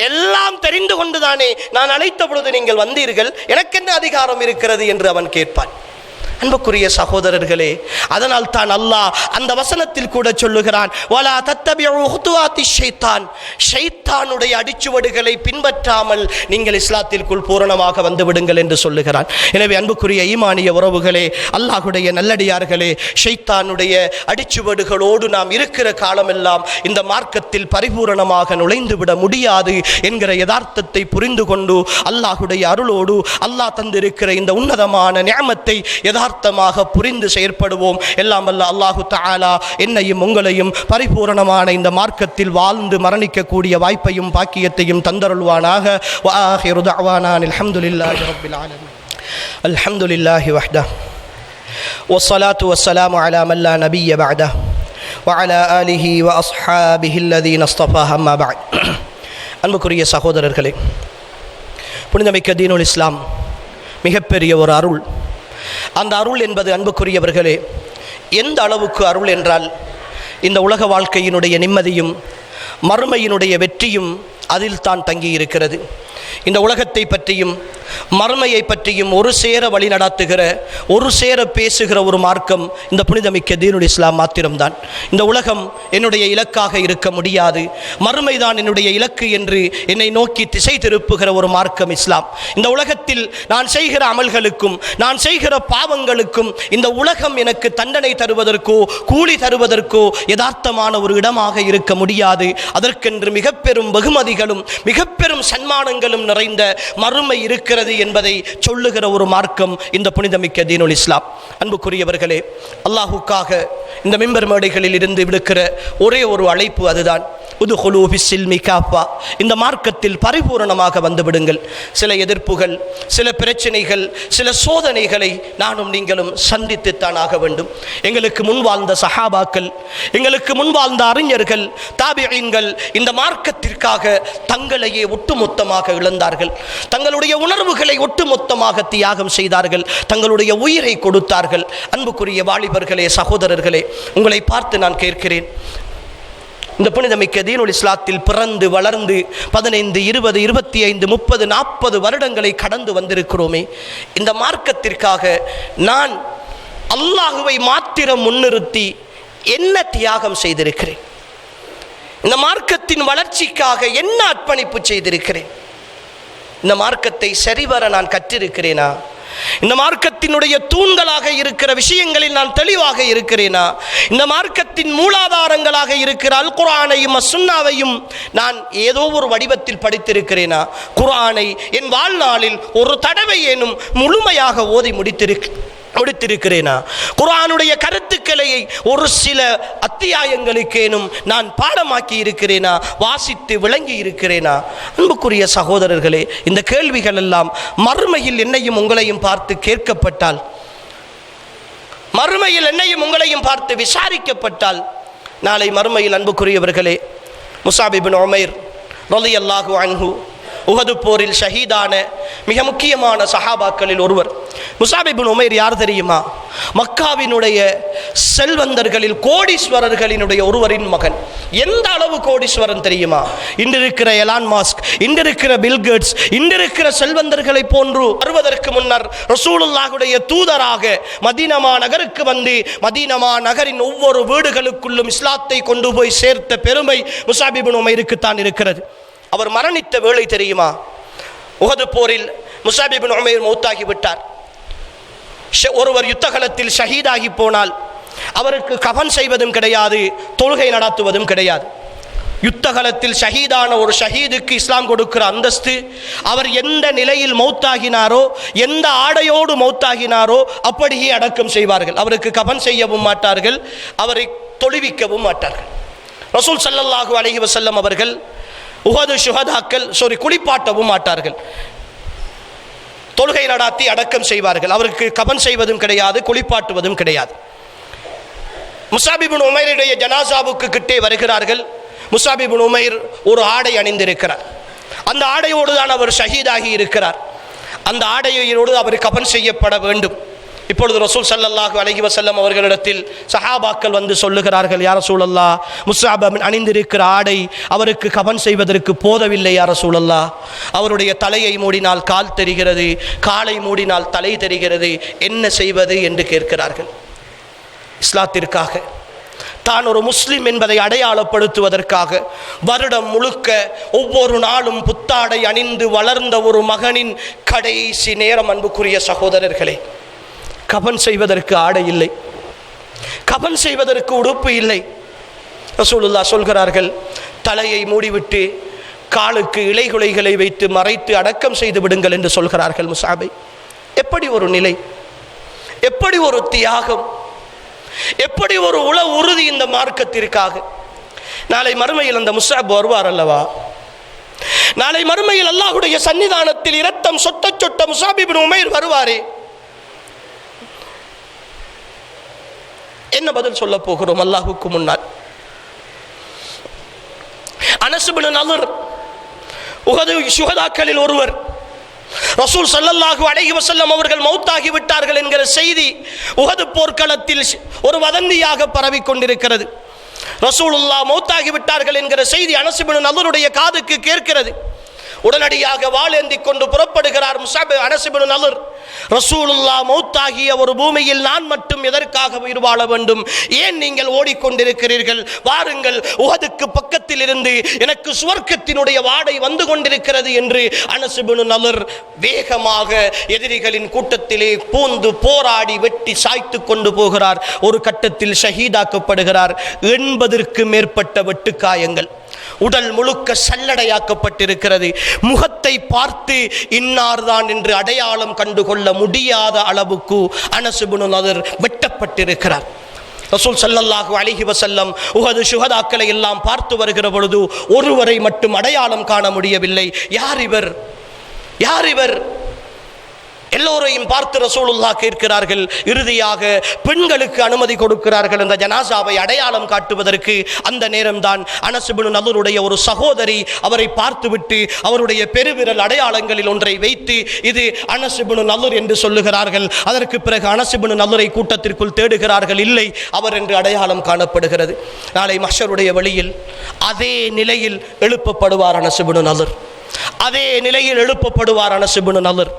எல்லாம் தெரிந்து கொண்டுதானே நான் அழைத்த பொழுது நீங்கள் வந்தீர்கள், எனக்கு என்ன அதிகாரம் இருக்கிறது என்று அவன் கேட்பான். அன்புக்குரிய சகோதரர்களே, அதனால் தான் அல்லாஹ் அந்த வசனத்தில் கூட சொல்லுகிறான், வலா தத்தபிஉ ஹுதுவாத்தி ஷைத்தான், ஷைத்தானுடைய அடிச்சுவடுகளை பின்பற்றாமல் நீங்கள் இஸ்லாத்திற்குள் பூரணமாக வந்து விடுங்கள் என்று சொல்லுகிறான். எனவே அன்புக்குரிய ஈமானிய உறவுகளே, அல்லாஹ்வுடைய நல்லடியார்களே, ஷைத்தானுடைய அடிச்சுவடுகளோடு நாம் இருக்கிற காலமெல்லாம் இந்த மார்க்கத்தில் பரிபூரணமாக நுழைந்து விட முடியாது என்கிற யதார்த்தத்தை புரிந்து கொண்டு அல்லாஹ்வுடைய அருளோடு அல்லாஹ் தந்திருக்கிற இந்த உன்னதமான நிஅமத்தை யதார்த்தமாக புரிந்து செயற்படுவோம். எல்லாம் வல்ல அல்லாஹு தஆலா என்னையும் உங்களையும் பரிபூரணமான இந்த மார்க்கத்தில் வாழ்ந்து மரணிக்கக்கூடிய வாய்ப்பையும் பாக்கியத்தையும் தந்தருள்வானாக. வ ஆகிரு தஅவானா அல்ஹம்துலில்லாஹி ரப்பில் ஆலமீன். அல்ஹம்துலில்லாஹி வஹ்தஹு வஸ்ஸலாத்து வஸ்ஸலாமு அலா மன் லா நபிய்ய பஅதஹு வ அலா ஆலிஹி வ அஸ்ஹாபிஹி அல்லதீன இஸ்தஃபா அம்மா பஅத். அன்புக்குரிய சகோதரர்களே, புனிதமிக்க தீனுல் இஸ்லாம் மிகப்பெரிய ஒரு அருள். அந்த அருள் என்பது அன்புக்குரியவர்களே, எந்த அளவுக்கு அருள் என்றால், இந்த உலக வாழ்க்கையினுடைய நிம்மதியும் மறுமையினுடைய வெற்றியும் அதில் தான் தங்கி இருக்கிறது. இந்த உலகத்தை பற்றியும் மறுமையை பற்றியும் ஒரு சேர வழி நடத்துகிற, ஒரு சேர பேசுகிற ஒரு மார்க்கம் இந்த புனிதமிக்க தீனுல் இஸ்லாம் மாத்திரம்தான். இந்த உலகம் என்னுடைய இலக்காக இருக்க முடியாது, மறுமைதான் என்னுடைய இலக்கு என்று என்னை நோக்கி திசை திருப்புகிற ஒரு மார்க்கம் இஸ்லாம். இந்த உலகத்தில் நான் செய்கிற அமல்களுக்கும் நான் செய்கிற பாவங்களுக்கும் இந்த உலகம் எனக்கு தண்டனை தருவதற்கோ கூலி தருவதற்கோ யதார்த்தமான ஒரு இடமாக இருக்க முடியாது. அதற்கென்று மிக பெரும் வெகுமதிகளும் மிக பெரும் சன்மானங்களும் நிறைந்த மறுமை இருக்கிறது என்பதை சொல்லுகிற ஒரு மார்க்கம் இந்த புனிதமிக்க தீனுல் இஸ்லாம். அன்புக்குரியவர்களே, அல்லாஹுக்காக இந்த மிம்பர் மேடைகளில் இருந்து விடுக்கிற ஒரே ஒரு அழைப்பு அதுதான், உதுகுலூ ஃபிஸ்ஸில்மி காஃபா, இந்த மார்க்கத்தில் பரிபூரணமாக வந்துவிடுங்கள். சில எதிர்ப்புகள், சில பிரச்சனைகள், சில சோதனைகளை நானும் நீங்களும் சந்தித்துத்தான் ஆக வேண்டும். எங்களுக்கு முன் வாழ்ந்த சஹாபாக்கள், எங்களுக்கு முன் வாழ்ந்த அறிஞர்கள், தாபிஈன்கள் இந்த மார்க்கத்திற்காக தங்களையே ஒட்டுமொத்தமாக இழந்தார்கள், தங்களுடைய உணர்வுகளை ஒட்டுமொத்தமாக தியாகம் செய்தார்கள், தங்களுடைய உயிரை கொடுத்தார்கள். அன்புக்குரிய வாலிபர்களே, சகோதரர்களே, உங்களை பார்த்து நான் கேட்கிறேன், இந்த புனிதமிக்க தீனுல் இஸ்லாத்தில் பிறந்து வளர்ந்து 15, 20, 25, 30, 40 வருடங்களை கடந்து வந்திருக்கிறோமே, இந்த மார்க்கத்திற்காக நான் அல்லாஹுவை மாத்திரம் முன்னிறுத்தி என்ன தியாகம் செய்திருக்கிறேன்? இந்த மார்க்கத்தின் வளர்ச்சிக்காக என்ன அர்ப்பணிப்பு செய்திருக்கிறேன்? இந்த மார்க்கத்தை சரிவர நான் கற்றிருக்கிறேனா? இந்த மார்க்கத்தினுடைய தூண்களாக இருக்கிற விஷயங்களில் நான் தெளிவாக இருக்கிறேனா? இந்த மார்க்கத்தின் மூலாதாரங்களாக இருக்கிற அல் குர்ஆனையும் சுன்னாவையும் நான் ஏதோ ஒரு வடிவத்தில் படித்திருக்கிறேனா? குர்ஆனை என் வாழ்நாளில் ஒரு தடவை ஏனும் முழுமையாக ஓதி முடித்திருக்கிறேனா? குர்ஆனுடைய கருத்துக்களை ஒரு சில அத்தியாயங்களுக்கேனும் நான் பாடமாக்கி இருக்கிறேனா? வாசித்து விளங்கி இருக்கிறேனா? அன்புக்குரிய சகோதரர்களே, இந்த கேள்விகள் எல்லாம் மறுமையில் என்னையும் உங்களையும் பார்த்து கேட்கப்பட்டால், மறுமையில் என்னையும் உங்களையும் பார்த்து விசாரிக்கப்பட்டால், நாளை மறுமையில் அன்புக்குரியவர்களே, முஸாப் இப்னு உமைர் ரலியல்லாஹு அன்ஹு உஹது போரில் ஷஹீதான மிக முக்கியமான சஹாபாக்களில் ஒருவர். முஸாப் இப்னு உமைர் யார் தெரியுமா? மக்காவினுடைய செல்வந்தர்களில் கோடீஸ்வரர்களினுடைய ஒருவரின் மகன். எந்த அளவு கோடீஸ்வரன் தெரியுமா? இன்றிருக்கிற எலான் மாஸ்க், இன்றிருக்கிற பில்கேட்ஸ், இன்றிருக்கிற செல்வந்தர்களை போன்று வருவதற்கு முன்னர் ரசூலுல்லாஹுடைய தூதராக மதீனமா நகருக்கு வந்து மதீனமா நகரின் ஒவ்வொரு வீடுகளுக்குள்ளும் இஸ்லாத்தை கொண்டு போய் சேர்த்த பெருமை முஸாப் இப்னு உமைருக்குத்தான் இருக்கிறது. அவர் மரணித்த வேளை தெரியுமா? உஹது போரில் முஸாப் இப்னு உமைர் மௌத்தாகி விட்டார். ஒருவர் யுத்தகலத்தில் ஷஹீதாகி போனால் அவருக்கு கஃன் செய்வதும் கிடையாது, தொழுகை நடத்துவதும் கிடையாது. யுத்தகலத்தில் ஷஹீதான ஒரு ஷஹீதுக்கு இஸ்லாம் கொடுக்கிற அந்தஸ்து, அவர் எந்த நிலையில் மௌத்தாகினாரோ, எந்த ஆடையோடு மௌத்தாகினாரோ அப்படியே அடக்கம் செய்வார்கள். அவருக்கு கஃன் செய்யவும் மாட்டார்கள், அவரை தொழுவிக்கவும் மாட்டார்கள். ரசூல் ஸல்லல்லாஹு அலைஹி வஸல்லம் அவர்கள் உஹது ஷுஹதாக்கள் குளிப்பாட்டவும் மாட்டார்கள், தொழுகை நடாத்தி அடக்கம் செய்வார்கள். அவருக்கு கஃன் செய்வதும் கிடையாது, குளிப்பாட்டுவதும் கிடையாது. முஸாப் இப்னு உமைருடைய ஜனாசாவுக்கு கிட்டே வருகிறார்கள். முஸாப் இப்னு உமைர் ஒரு ஆடை அணிந்திருக்கிறார். அந்த ஆடையோடு தான் அவர் ஷஹீதாகி இருக்கிறார். அந்த ஆடையோடு அவர் கஃன் செய்யப்பட வேண்டும். இப்பொழுது ரசூல் ஸல்லல்லாஹு அலைஹி வஸல்லம் அவர்களிடத்தில் சஹாபாக்கள் வந்து சொல்லுகிறார்கள், யா ரசூலல்லாஹ், முஸாப் அணிந்திருக்கிற ஆடை அவருக்கு கஃன் செய்வதற்கு போதவில்லை யா ரசூலல்லாஹ். அவருடைய தலையை மூடினால் கால் தெரிகிறது, காலை மூடினால் தலை தெரிகிறது, என்ன செய்வது என்று கேட்கிறார்கள். இஸ்லாத்திற்காக, தான் ஒரு முஸ்லிம் என்பதை அடையாளப்படுத்துவதற்காக வருடம் முழுக்க ஒவ்வொரு நாளும் புத்தாடை அணிந்து வளர்ந்த ஒரு மகனின் கடைசி நேரம், அன்புக்குரிய சகோதரர்களே, கஃன் செய்வதற்கு ஆடை இல்லை, கஃன் செய்வதற்கு உடுப்பு இல்லை. ரசூலுல்லாஹ் சொல்கிறார்கள், தலையை மூடிவிட்டு காலுக்கு இலைகுலைகளை வைத்து மறைத்து அடக்கம் செய்து விடுங்கள் என்று சொல்கிறார்கள் முஸாபை. எப்படி ஒரு நிலை, எப்படி ஒரு தியாகம், எப்படி ஒரு உறுதி இந்த மார்க்கத்திற்காக. நாளை மறுமையில் அந்த முஸாப் வருவார் அல்லவா? நாளை மறுமையில் அல்லாஹ்வுடைய சன்னிதானத்தில் இரத்தம் சொட்ட சொட்ட முஸாப் இப்னு உமைர் வருவாரே, என்ன பதில் சொல்ல போகிறோம் அல்லாஹ்வுக்கு முன்னால்? அனஸ் இப்னு நலர் உஹது ஷுஹதாக்களில் ஒருவர். ரசூல் ஸல்லல்லாஹு அலைஹி வஸல்லம் அவர்கள் மௌத்தாகி விட்டார்கள் என்கிற செய்தி உஹது போர்க்களத்தில் ஒரு வதந்தியாக பரவி கொண்டிருக்கிறது. ரசூலுல்லாஹ் மௌத்தாகி விட்டார்கள் என்கிற செய்தி அனஸ் இப்னு நலருடைய காதுக்கு கேட்கிறது. உடனடியாக வாளேந்தி கொண்டு புறப்படுகிறார் முஸஅப் அனஸ் இப்னு நலர். ரசூலுல்லாஹ் மௌத்தாகிய ஒரு பூமியில் நான் மட்டும் எதற்காக உயிர் வாழ வேண்டும்? ஏன் நீங்கள் ஓடிக்கொண்டிருக்கிறீர்கள்? வாருங்கள், உஹதுக்கு பக்கத்தில் இருந்து எனக்கு சுவர்க்கத்தினுடைய வாடை வந்து கொண்டிருக்கிறது என்று அனஸ் இப்னு நலர் வேகமாக எதிரிகளின் கூட்டத்திலே பூந்து போராடி வெட்டி சாய்த்து கொண்டு போகிறார். ஒரு கட்டத்தில் ஷஹீதாக்கப்படுகிறார். 80ற்கு மேற்பட்ட வெட்டுக்காயங்கள், உடல் முழுக்க சல்லடையாக்கப்பட்டிருக்கிறது. முகத்தை பார்த்து இன்னார்தான் என்று அடையாளம் கண்டுகொள்ள முடியாத அளவுக்கு அனஸ் இப்னு நலர் வெட்டப்பட்டிருக்கிறார். ரசூல் ஸல்லல்லாஹு அலைஹி வஸல்லம் உஹது ஷுஹதாக்களை எல்லாம் பார்த்து வருகிற பொழுது ஒருவரை மட்டும் அடையாளம் காண முடியவில்லை. யார் இவர், யார் இவர்? எல்லோரையும் பார்த்து ரசூலுல்லாஹ் கேட்கிறார்கள். இறுதியாக பெண்களுக்கு அனுமதி கொடுக்கிறார்கள் அந்த ஜனாசாவை அடையாளம் காட்டுவதற்கு. அந்த நேரம்தான் அனஸ் இப்னு நலருடைய ஒரு சகோதரி அவரை பார்த்துவிட்டு அவருடைய பெருவிரல் அடையாளங்களில் ஒன்றை வைத்து இது அனஸ் இப்னு நலர் என்று சொல்லுகிறார்கள். அதற்கு பிறகு அனஸ் இப்னு நலரை கூட்டத்திற்குள் தேடுகிறார்கள். இல்லை, அவர் என்று அடையாளம் காணப்படுகிறது. நாளை மஹ்ஷருடைய வழியில் அதே நிலையில் எழுப்பப்படுவார் அனஸ் இப்னு நலர். அதே நிலையில் எழுப்பப்படுவார் அனஸ் இப்னு நலர்.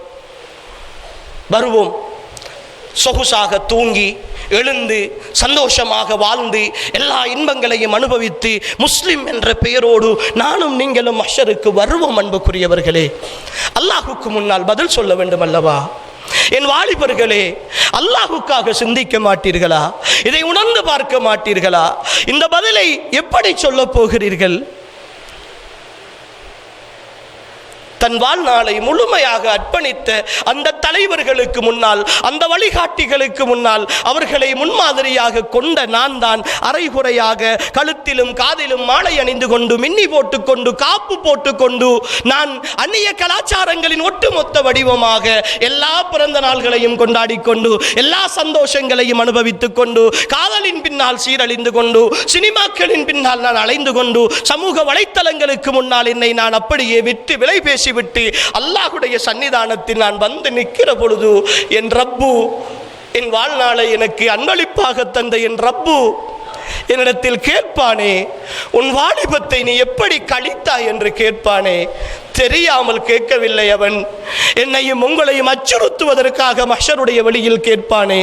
வருவோம், சொகுசாக தூங்கி எழுந்து சந்தோஷமாக வாழ்ந்து எல்லா இன்பங்களையும் அனுபவித்து முஸ்லிம் என்ற பெயரோடு நானும் நீங்களும் மஹ்ஷருக்கு வருவோம். அன்புக்குரியவர்களே, அல்லாஹுக்கு முன்னால் பதில் சொல்ல வேண்டும் அல்லவா? என் வாலிபர்களே, அல்லாஹுக்காக சிந்திக்க மாட்டீர்களா? இதை உணர்ந்து பார்க்க மாட்டீர்களா? இந்த பதிலை எப்படி சொல்ல போகிறீர்கள்? தன் வாழ்நாளை முழுமையாக அர்ப்பணித்த அந்த தலைவர்களுக்கு முன்னால், அந்த வழிகாட்டிகளுக்கு முன்னால் அவர்களை முன்மாதிரியாக கொண்ட நான் தான் அரைகுறையாக கழுத்திலும் காதிலும் மாலை அணிந்து கொண்டு மின்னி போட்டுக்கொண்டு காப்பு போட்டுக்கொண்டு நான் அந்நிய கலாச்சாரங்களின் ஒட்டுமொத்த வடிவமாக எல்லா பிறந்த நாள்களையும் கொண்டாடி கொண்டு எல்லா சந்தோஷங்களையும் அனுபவித்துக் கொண்டு காதலின் பின்னால் சீரழிந்து கொண்டு சினிமாக்களின் பின்னால் நான் அலைந்து கொண்டு சமூக வலைத்தளங்களுக்கு முன்னால் என்னை நான் அப்படியே விட்டு விலை பேசி விட்டு அல்லாஹ்வுடைய சன்னிதானத்தில் நான் வந்து நிற்கிற பொழுது என் ரப்பு, என் வாழ்நாளை எனக்கு அன்பளிப்பாக தந்த என் ரப்பு என்னிடத்தில் கேட்பானே, உன் வாலிபத்தை நீ எப்படி கழித்தாய் என்று கேட்பானே. தெரியாமல் கேட்கவில்லை அவன். என்னையும் உங்களையும் அச்சுறுத்துவதற்காக மஹ்ஷருடைய வழியில் கேட்பானே.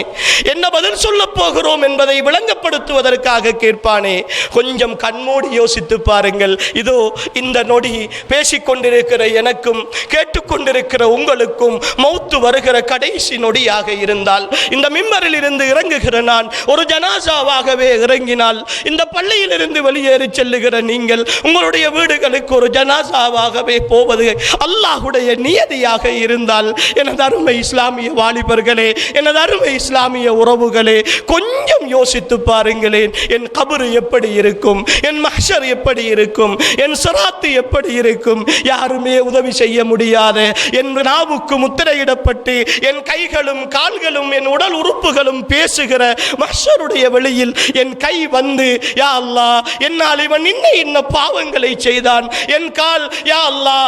என்ன பதில் சொல்ல போகிறோம் என்பதை விளங்கப்படுத்துவதற்காக கேட்பானே. கொஞ்சம் கண்மூடி யோசித்து பாருங்கள். இதோ இந்த நொடி பேசிக்கொண்டிருக்கிற எனக்கும் கேட்டுக்கொண்டிருக்கிற உங்களுக்கும் மௌத்து வருகிற கடைசி நொடியாக இருந்தால், இந்த மிம்பரில் இருந்து இறங்குகிற நான் ஒரு ஜனாசாவாகவே இறங்கினால், இந்த பள்ளியில் இருந்து வெளியேறி செல்லுகிற நீங்கள் உங்களுடைய வீடுகளுக்கு ஒரு ஜனாசாவாகவே போவது அல்லாஹ்வுடைய நியதியாக இருந்தால், எனது அருமை இஸ்லாமிய வாலிபர்களே, எனது அருமை இஸ்லாமிய உறவுகளே, கொஞ்சம் யோசித்து பாருங்களேன். என் கபர் எப்படி இருக்கும், என் மஹ்ஷர் எப்படி இருக்கும், என் சிராத்து எப்படி இருக்கும்? யாருமே உதவி செய்ய முடியாத, என் நாவுக்கு முத்திரையிடப்பட்டு என் கைகளும் கால்களும் என் உடல் உறுப்புகளும் பேசுகிற மஹ்ஷருடைய வெளியில் என் கை வந்து, யா அல்லாஹ், என்னால் இவன் இன்ன பாவங்களை செய்தான், என் கால் யா அல்லாஹ்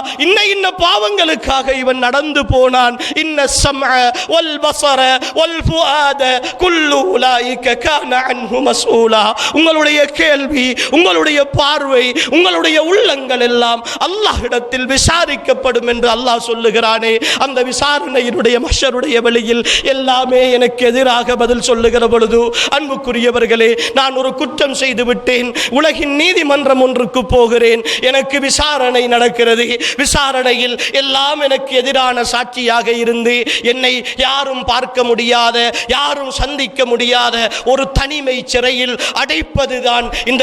இன்ன பாவங்களுக்காக இவன் நடந்து போனான், இன்ன ஸம்அ வல் பஸர வல் ஃபுஆத குல்லு உலாயிக கான அன்ஹு மஸ்ஊலா. உங்களுடைய கேள்வி, உங்களுடைய பார்வை, உங்களுடைய உள்ளங்கள் எல்லாம் அல்லாஹ்விடத்தில் விசாரிக்கப்படும் என்று அல்லாஹ் சொல்லுகிறானே. அந்த விசாரணையினுடைய மஹ்ஷருடைய வழியில் எல்லாமே எனக்கு எதிராக பதில் சொல்லுகிற பொழுது, அன்புக்குரியவர்களே, நான் ஒரு குற்றம் செய்து விட்டேன், உலகின் நீதிமன்றம் ஒன்றுக்கு போகிறேன், எனக்கு விசாரணை நடக்கிறது. விசாரணையில் எல்லாம் எனக்கு எதிரான சாட்சியாக இருந்து என்னை யாரும் பார்க்க முடியாத, யாரும் சந்திக்க முடியாத ஒரு தனிமை சிறையில் அடைப்பதுதான் இந்த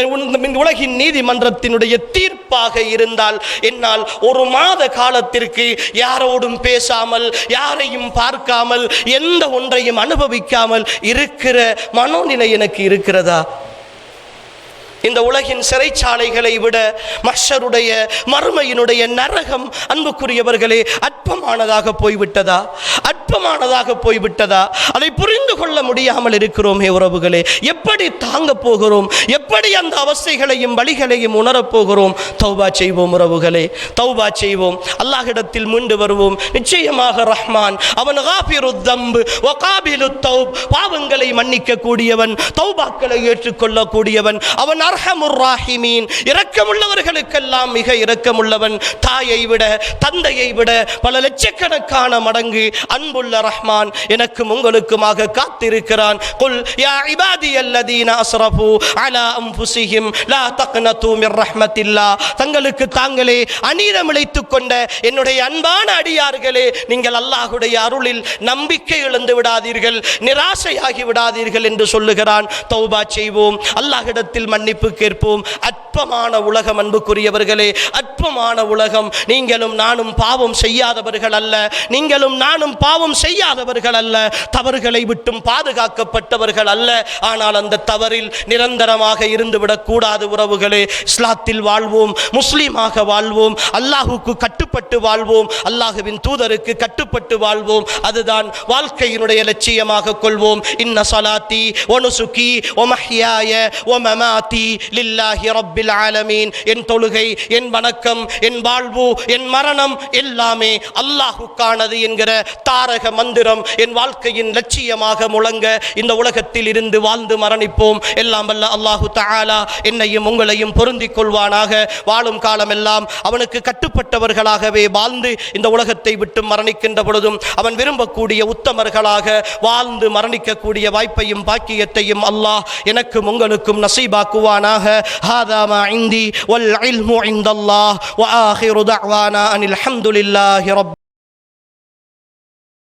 உலகின் நீதிமன்றத்தினுடைய தீர்ப்பாக இருந்தால், என்னால் ஒரு மாத காலத்திற்கு யாரோடும் பேசாமல், யாரையும் பார்க்காமல், எந்த ஒன்றையும் அனுபவிக்காமல் இருக்கிற மனோநிலை எனக்கு இருக்கிறதா? இந்த உலகின் சிறைச்சாலைகளை விட மஹ்ஷருடைய மறுமையினுடைய நரகம் அன்புக்குரியவர்களே அற்பமானதாக போய்விட்டதா? அற்பமானதாக போய்விட்டதா? அதை புரிந்து கொள்ள முடியாமல் இருக்கிறோமே உறவுகளே. எப்படி தாங்க போகிறோம்? எப்படி அந்த அவஸ்தைகளையும் வழிகளையும் உணரப்போகிறோம்? தௌபா செய்வோம் உறவுகளே, தௌபா செய்வோம். அல்லாஹ்விடத்தில் மீண்டு வருவோம். நிச்சயமாக ரஹ்மான் அவன் காஃபிருத் தம்ப் வ காபிலுத் தௌப், பாவங்களை மன்னிக்க கூடியவன், தௌபாக்களை ஏற்றுக்கொள்ள கூடியவன். அவன் அர்ஹமுர் ராஹிமீன், இரக்கமுள்ளவர்களுக்கெல்லாம் மிக இரக்கமுள்ளவன். தாயை விட தந்தையை விட பல லட்சக்கணக்கான மடங்கு அன்புள்ள ரஹ்மான் எனக்கும் உங்களுக்குமாக காத்திருக்கிறான். குல் யா இபாதியல்லதீன அஸ்ரஃபு அலா அன்ஃபுஸிஹிம் லா தக்னது மிர் ரஹ்மத்தில்லாஹ், தங்களுக்கு தாங்களே அநீதம் இழைத்துக் கொண்ட என்னுடைய அன்பான அடியார்களே, நீங்கள் அல்லாஹ்வுடைய அருளில் நம்பிக்கை இழந்து விடாதீர்கள், நிராசையாகி விடாதீர்கள் என்று சொல்லுகிறான். தௌபா செய்வோம், அல்லாஹ்விடத்தில் மன்னிப்பு கேட்போம். அற்பமான உலகம் அன்புக்குரியவர்களே, அற்பமான உலகம். நீங்களும் நானும் பாவம் செய்யாதவர்கள் அல்ல, நீங்களும் நானும் பாவம் செய்யாதவர்கள் அல்ல, தவறுகளை விட்டும் பாதுகாக்கப்பட்டவர்கள் அல்ல. ஆனால் அந்த தவறில் நிரந்தரமாக இருந்துவிடக் கூடாது உறவுகளே. இஸ்லாத்தில் வாழ்வோம், முஸ்லீமாக வாழ்வோம், அல்லாஹுக்கு கட்டுப்பட்டு வாழ்வோம், அல்லாஹுவின் தூதருக்கு கட்டுப்பட்டு வாழ்வோம். அதுதான் வாழ்க்கையினுடைய லட்சியமாக கொள்வோம். இன்ன ஸலாத்தி வ நுசுகி வ மஹ்யாய வ மமாத்தி லில்லாஹி ரப்பில் ஆலமீன். என் தொழுகை, என் வணக்கம், என் வாழ்வு, என் மரணம் எல்லாமே அல்லாஹுக்கானது என்கிற தாரக மந்திரம் என் வாழ்க்கையின் லட்சியமாக முழங்க இந்த உலகத்தில் இருந்து வாழ்ந்து மரணிப்போம். எல்லாம் வல்ல அல்லாஹு தஆலா என்னையும் உங்களையும் பொருந்திக் கொள்வானாக. வாழும் காலமெல்லாம் அவனுக்கு கட்டுப்பட்டவர்களாகவே வாழ்ந்து இந்த உலகத்தை விட்டு மரணிக்கின்ற பொழுதும் அவன் விரும்பக்கூடிய உத்தமர்களாக வாழ்ந்து மரணிக்கக்கூடிய வாய்ப்பையும் பாக்கியத்தையும் அல்லாஹ் எனக்கும் உங்களுக்கும் நசீபாக்குவானாக. ஹாதா மா இந்தி வல் இல்மு இந்தல்லாஹ் வ ஆகிரு தஅவானா அனில் ஹம்துலில்லாஹி ரப்